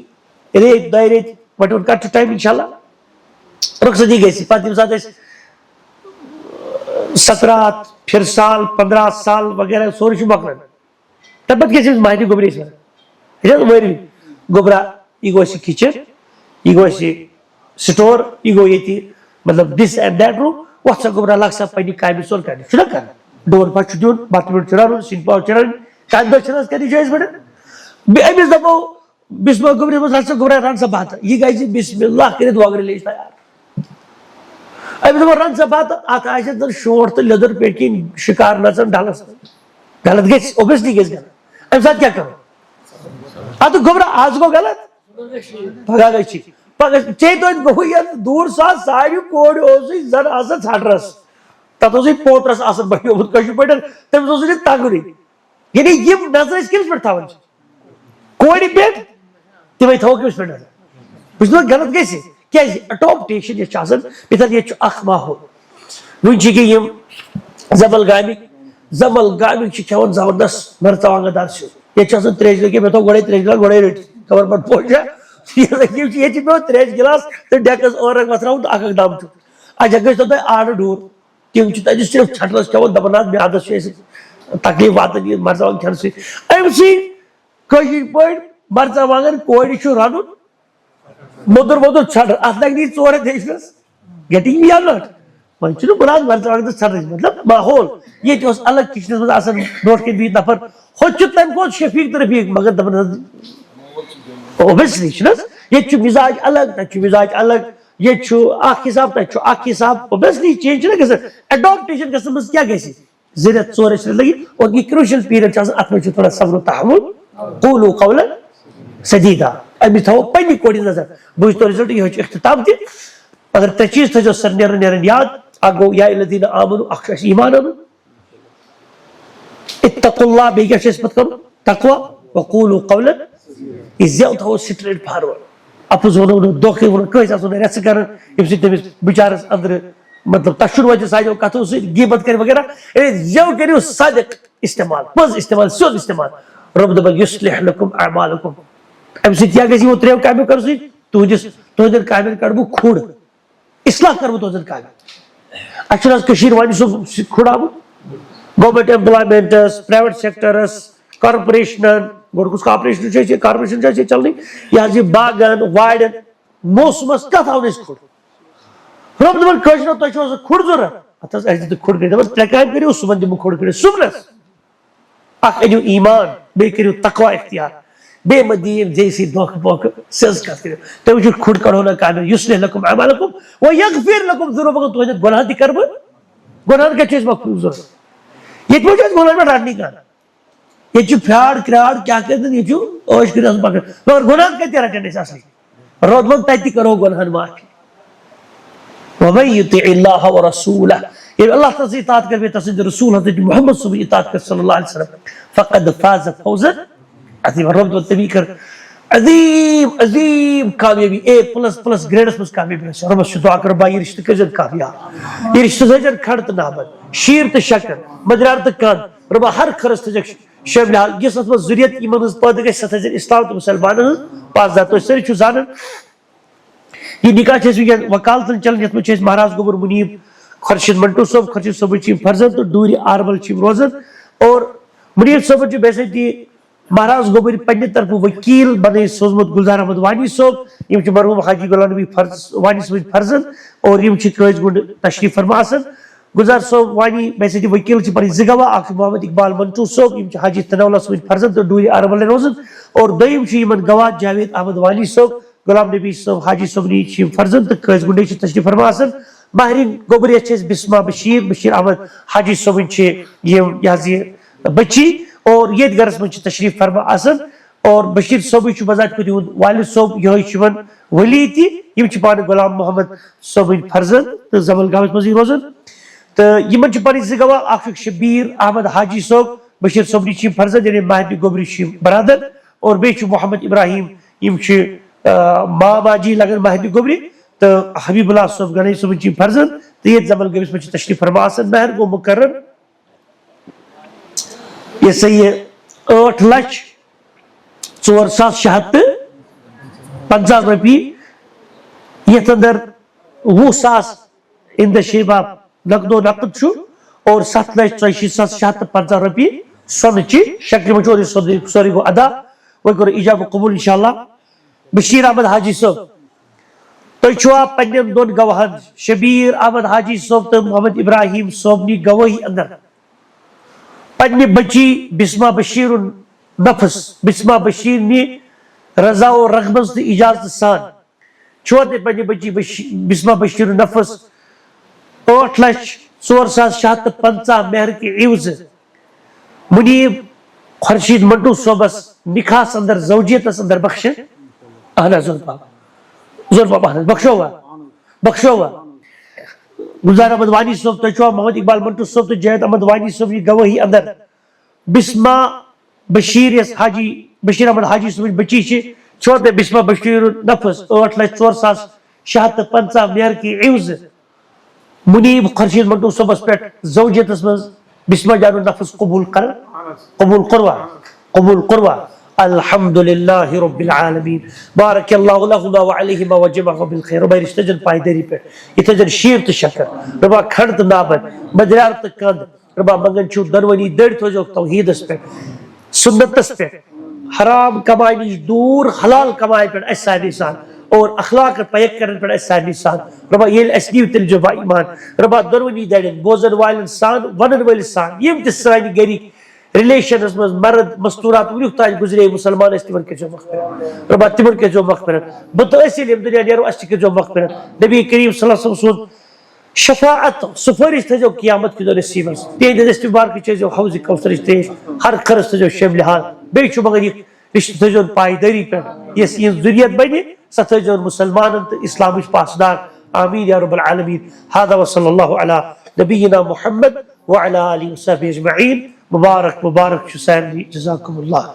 ریت دائی ریت بٹ ان کا ٹو ٹائم انشاءاللہ رخصتی گئی سی پاتی بزاد ایس 17 پھر سال 15 سال وغیرہ سوری شو مقرن تبت کیسے ماہی گوبری اس میں ہے نا گوبرا یہ گو ایسی کچن یہ گو ایسی سٹور یہ گو یہ تھی مطلب دس اینڈ دیٹ رو وقت سا گوبرا لگ سا پہنی قائمی سول کرنے شنا کرنے ڈور پاچ دیون بات میں چرانو سین پاو چرانو چاند دو چرانو کرنی جائز بڑھے بے ایمیز دبو بسم اللہ گوبری مطلب سا گوبرا ران سا بات ہے یہ گئی جی بسم اللہ کرے دعا کرے لے اس یار اب دپان رن سا بات ات آسن شونٹ تو لیدر پیٹ کن شکار نژان ڈلس غلط گژھِ اوبیسلی گژھِ غلط ام سات کیا کرو ات گوبرا آز گو غلط پگہ گژھِ پگہ ژے توتہِ گوٚو یتھ دوٗر ساس ساروی کورِ اوسُے زن آسان ژھٹرس تتھ اوسُے پوترس آسان بنیومُت کٲشِر پٲٹھۍ تٔمِس اوسُے نہٕ تگنٕے یعنی یِم نظر أسۍ کٔمِس پٮ۪ٹھ تھاوان چھِ کورِ پٮ۪ٹھ تِمے تھاوو کٔمِس پٮ۪ٹھ نظر بہٕ چھُس دپان غلط گژھِ کیازِ اڈاپٹیشن یۄس چھِ آسان ییٚتٮ۪ن ییٚتہِ چھُ اکھ ماحول وٕنۍ چھِ کینٛہہ یِم زبل گامِکۍ چھِ کھٮ۪وان زبردست مرژٕوانٛگن دار سیُن ییٚتہِ چھِ آسان تریش لٔگِتھ مےٚ تھوٚو گۄڈے تریش گِلاس گۄڈے رٔٹِتھ خبر پتہٕ پوشا ییٚتہِ چھِ پیٚوان تریش گِلاس تہٕ ڈٮ۪کس ٲرَکھ وتھراوُن تہٕ اکھ دم چھُ اچھا گٔژھۍتو تۄہہِ آرٕ ڈوٗر تِم چھِ تتہِ صرف ژھٹرس کھٮ۪وان دپان حظ میادس چھُ اَسہِ تکلیٖف واتان یہِ مرژٕوانٛگن کھٮ۪نہٕ سۭتۍ امہِ سۭتۍ کٲشِر پٲٹھۍ مرژٕوانٛگن کورِ چھُ رنُن موٚدُر موٚدُر ژھٹر اتھ لگہِ نہٕ ژورے دیشنس گیٹنگ می آر ناٹ وۄنۍ چھُنہٕ بنان مرژٕوانٛگن تہٕ ژھٹرٕچ مطلب ماحول ییٚتہِ اوس الگ کچنس منٛز آسان برونٛٹھ کَنۍ بِہِتھ نفر ہوٚتہِ چھُ تمہِ کھۄتہٕ شفیٖق تہٕ رفیٖق مگر دپان حظ اوبیسلی چھُنہ حظ ییٚتہِ چھُ مِزاج الگ تتہِ چھُ مِزاج الگ ییٚتہِ چھُ اکھ حساب تتہِ چھُ اکھ حساب اوبیسلی چینج چھُنہ گژھان اڈاپٹیشن گژھنس منٛز کیاہ گژھِ زٕ رٮ۪تھ ژور رٮ۪تھ لگہِ اور یہِ کرٛوٗشل پیٖریڈ چھُ آسان اتھ منٛز چھُ تھوڑا صبر و تحمل قولوا قولا سدیدا أمِس تھاوو پننہِ کورِ نظر بہٕ وٕچھِ تو رِزلٹ یِہوے چھُ اختتام تہِ اگر ترٛےٚ چیٖز تھٲیزیو سر نیران یاد اکھ گوٚو یا الذیٖنَ آمنوا اکھ چھُ اَسہِ ایٖمان اَنُن اتقوا اللہ بیٚیہِ کیاہ چھُ اَسہِ پتہٕ کرُن تقوا وقولوا قولا یہِ زٮ۪و تھاوو سٹریٹ فاروٲڈ اپُز ونو نہٕ دھوکہٕ ونو کٲنٛسہِ آسو نہٕ رٮ۪ژھٕ کران ییٚمہِ سۭتۍ تٔمِس بِچارس أنٛدرٕ مطلب تشُر واتہِ سانیو کتھو سۭتۍ غیٖبت کرِ وغیرہ زٮ۪و کٔرِو صادق استعمال پٔز استعمال سیوٚد استعمال رۄب دپان یُصلح لکم اعمالکم امہِ سۭتۍ کیاہ گژھِ یِمو ترٛیو کامیو کرو سۭتۍ تُہنٛدٮ۪ن کامٮ۪ن کڑٕ بہٕ کھُڑ اصلاح کرٕ بہٕ تُہنٛزن کامٮ۪ن اَسہِ چھُنہٕ حظ کٔشیٖر وانہِ صٲب کھُڑاوُن گورمنٹ ایمپلایمنٹس پرایویٹ سیکٹرس کارپوریشنن گۄڈٕ کُس کارپوریشن چھُ اَسہِ کارپوریشن چھِ اَسہِ ییٚتہِ چلنٕے یہِ حظ یہِ باغن وارٮ۪ن موسمس کتھ آو نہٕ اَسہِ کھُڑ رۄب دپان کٲشرو تۄہہِ چھُو آسان کھُڑ ضوٚرتھ ہتھ حظ اَسہِ دِتُکھ کھُڑ کٔرِتھ دپان ترٛےٚ کامہِ کٔرِو صبحن دِمہٕ کھُڑ کٔرِتھ صبحنس اکھ أنِو ایٖمان بیٚیہِ کٔرِو تقوا اختیار بیٚیہِ مہ دِیِو یِم زے سۭتۍ دھوکہٕ پوکہٕ سیٚز کتھ کٔرِو تُہۍ وٕچھِو کھُڑ کڑہو نہ کامٮ۪ن یُصلح لکم اعمالکم ویغفر لکم ذنوبکم تُہنٛدٮ۪ن گۄنہن تہِ کرٕ بہٕ گۄنہن کتہِ چھُ اَسہِ مخصوٗص ضوٚرتھ ییٚتہِ ما چھُ اَسہِ گۄنہن پٮ۪ٹھ رٹنٕے کانٛہہ ییٚتہِ چھُ فرٛاڈ کرٛاڈ کیاہ کٔرِتھ ییٚتہِ چھُ عٲش کٔرِتھ آسان پکان مگر گۄنہن کتہِ رٹن أسۍ اصلی رۄب دپان تتہِ تہِ کرو گۄنہن معافی ومن یطع اللہ ورسولہ ییٚلہِ اللہ تعالیٰ سٕنٛز اطاعت کرِ بیٚیہِ تسٕنٛدِ رسوٗل حضرت محمد صٲبٕنۍ اطاعت کرِ صلی اللہ علیہ وسلم فقد فاز فوزا عظیما رۄب دپان تٔمی کٔر عظیٖم عظیٖم کامیٲبی A++ گریڈس منٛز کامیٲبی آسہِ رۄبس چھُ دعا کران با یہِ رشتہٕ کٔرزٮ۪ن کامیاب یہِ رشتہٕ تھٲیزٮ۪ن کھڑ تہٕ نابد شیٖر تہٕ شکر مدرار تہٕ قنٛد رۄبا ہر خرٕچ تھٲیزٮ۪کھ شٲمِل حال یُس اتھ منٛز ضروٗرت یِمن ہٕنٛز پٲدٕ گژھِ سۄ تھٲیزٮ۪ن اسلام تہٕ مُسلمانن ہٕنٛز پاسدار تُہۍ سٲری چھِو زانان یہِ نکاح چھِ أسۍ وٕنکیٚن وکالتن چلان یتھ منٛز چھِ أسۍ مہراز گوٚبُر منیٖب خۄرشیٖد منٹو صٲب خۄرشیٖد صٲبٕنۍ چھِ یِم فرزند تہٕ ڈوٗرِ آرمل چھِ یِم روزان اور منیٖب صٲبن چھُ بیسٲتی مہراز گوٚبٕرۍ پننہِ طرفہٕ ؤکیٖل بنٲیِتھ سوٗزمُت گُلزار احمد وانی صٲب یِم چھِ مرحوٗم حاجی غلام نبی وانی صٲبٕنۍ فرزند اور یِم چھِ قٲضۍ گُنڈ تشریٖف فرما آسان گُلزار صٲب وانی بیسٲتی ؤکیٖل چھِ پنٕنۍ زٕ گواہ اکھ چھُ محمد اقبال منٹو صٲب یِم چھِ حاجی تناولہ صٲبٕنۍ فرزند تہٕ ڈوٗرِ آرملے روزان اور دوٚیِم چھُ یِمن گواہ جاوید احمد وانی صٲب غلام نبی صٲب حاجی صٲبنی چھِ یِم فرزند تہٕ قٲضۍ گُنڈے چھِ تشریٖف فرما آسان ماہرِن گوٚبرِیَس چھِ أسۍ بسما بشیٖر احمد حاجی صٲبٕنۍ چھِ یِم یہِ حظ یہِ بچی اور ییٚتہِ گرس منٛز چھِ تشریٖف فرما آسان اور بشیٖر صٲبٕے چھُ بذات خود یِہُنٛد والد صٲب یِہوے چھُ یِمن ؤلی تہِ یِم چھِ پانہٕ غلام محمد صٲبٕنۍ فرزند تہٕ زمل گامس منٛزٕے روزان تہٕ یِمن چھِ پنٕنۍ زٕ گواہ اکھ چھُکھ شبیٖر احمد حاجی صٲب بشیٖر صٲبنی چھِ یِم فرزند یعنی ماہرنہِ گوٚبرِ چھِ یِم برادر اور بیٚیہِ چھُ محمد ابراہیم یِم چھِ ماجی لگان ماہرنہِ گوٚبرِ تہٕ حبیٖب اللہ صٲب گنایی صٲبٕنۍ چھِ یِم فرزند تہٕ ییٚتہِ زمل گٲمِس منٛز چھِ تشریٖف فرما آسان مہر گوٚو مُقرر یہِ سا یہِ 8,04,650 رۄپیہِ یتھ اندر 20,000 اِن د شیپ آف نقدو نقد چھُ اور 7,84,650 رۄپیہِ سۄنہٕ چہِ شکلہِ منٛز چھُ اور یہِ سورُے گوٚو ادا وۄنۍ کوٚر ایجاب قبوٗل انشاء اللہ بشیٖر احمد حاجی صٲب تُہۍ چھُوا پننٮ۪ن دۄن گواہن شبیٖر احمد حاجی صٲب تہٕ محمد ابراہیم صٲبنہِ گوٲہی اندر پننہِ بچی بسما بشیٖرُن نفس بسما بشیٖرنہِ رضا و رغبت تہٕ اجازتہٕ سان چھُوا تُہۍ پننہِ بچی بسما بشیٖرُن نفس 8,04,650 مہر کی عوض منیب خورشید منٹو صوبس نکاح اندر زوجیت اندر بخشے اہلا زور بابا بخشو ہوا گلزار احمد وانی صوب تو محمد اقبال منٹو صوب تو جہید احمد وانی صوب یہ گواہی اندر بسما بشیر حاجی بشیر احمد حاجی صوب بچی چھوٹے بسما بشیر نفس 8,04,650 مہر کی عوض منیب خورشید منٹو صوبس پہ زوجیت بسما جانو نفس قبول قروا الحمدللہ رب العالمین بارک اللہ لہما وعلیہما وجمعہ بالخیر ربا رشتجن پائداری پہ اتجن شیر تو شکر ربا کھڑت نابد مدریار تو کند ربا منگن چھو دنونی دڑ تو جو توحید اس پہ سنت اس پہ حرام کمائی نیش دور حلال کمائی پہ ایسا نسان اور اخلاق پیک کرن پہ ایسا نسان ربا یہ اسنیو تل جو با ایمان ربا دنونی دڑن بوزن والن سان ونن والن سان یم تسرانی گری ریلیشن اس میں مرد مستورات ونیک تاج گزرے مسلمان اس تمن کے جو مغفرت ربا تمن کے جو مغفرت بتو ایسی لیم دنیا نیرو اس کے جو مغفرت نبی کریم صلی اللہ علیہ وسلم شفاعت سفارش تھا جو قیامت کی دو نصیب اس تین استغفار کی چیز جو حوض کوثر تیش ہر خرس جو شامل حال بے چھ مگر یہ رشتہ جو پائیداری پہ یہ ذریعت بنے ست جو مسلمان اسلام پاسدار آمین یا رب العالمین هذا وصلی اللہ علی نبینا محمد وعلى آلہ وصحبہ اجمعین مبارک حسین جزاکم اللہ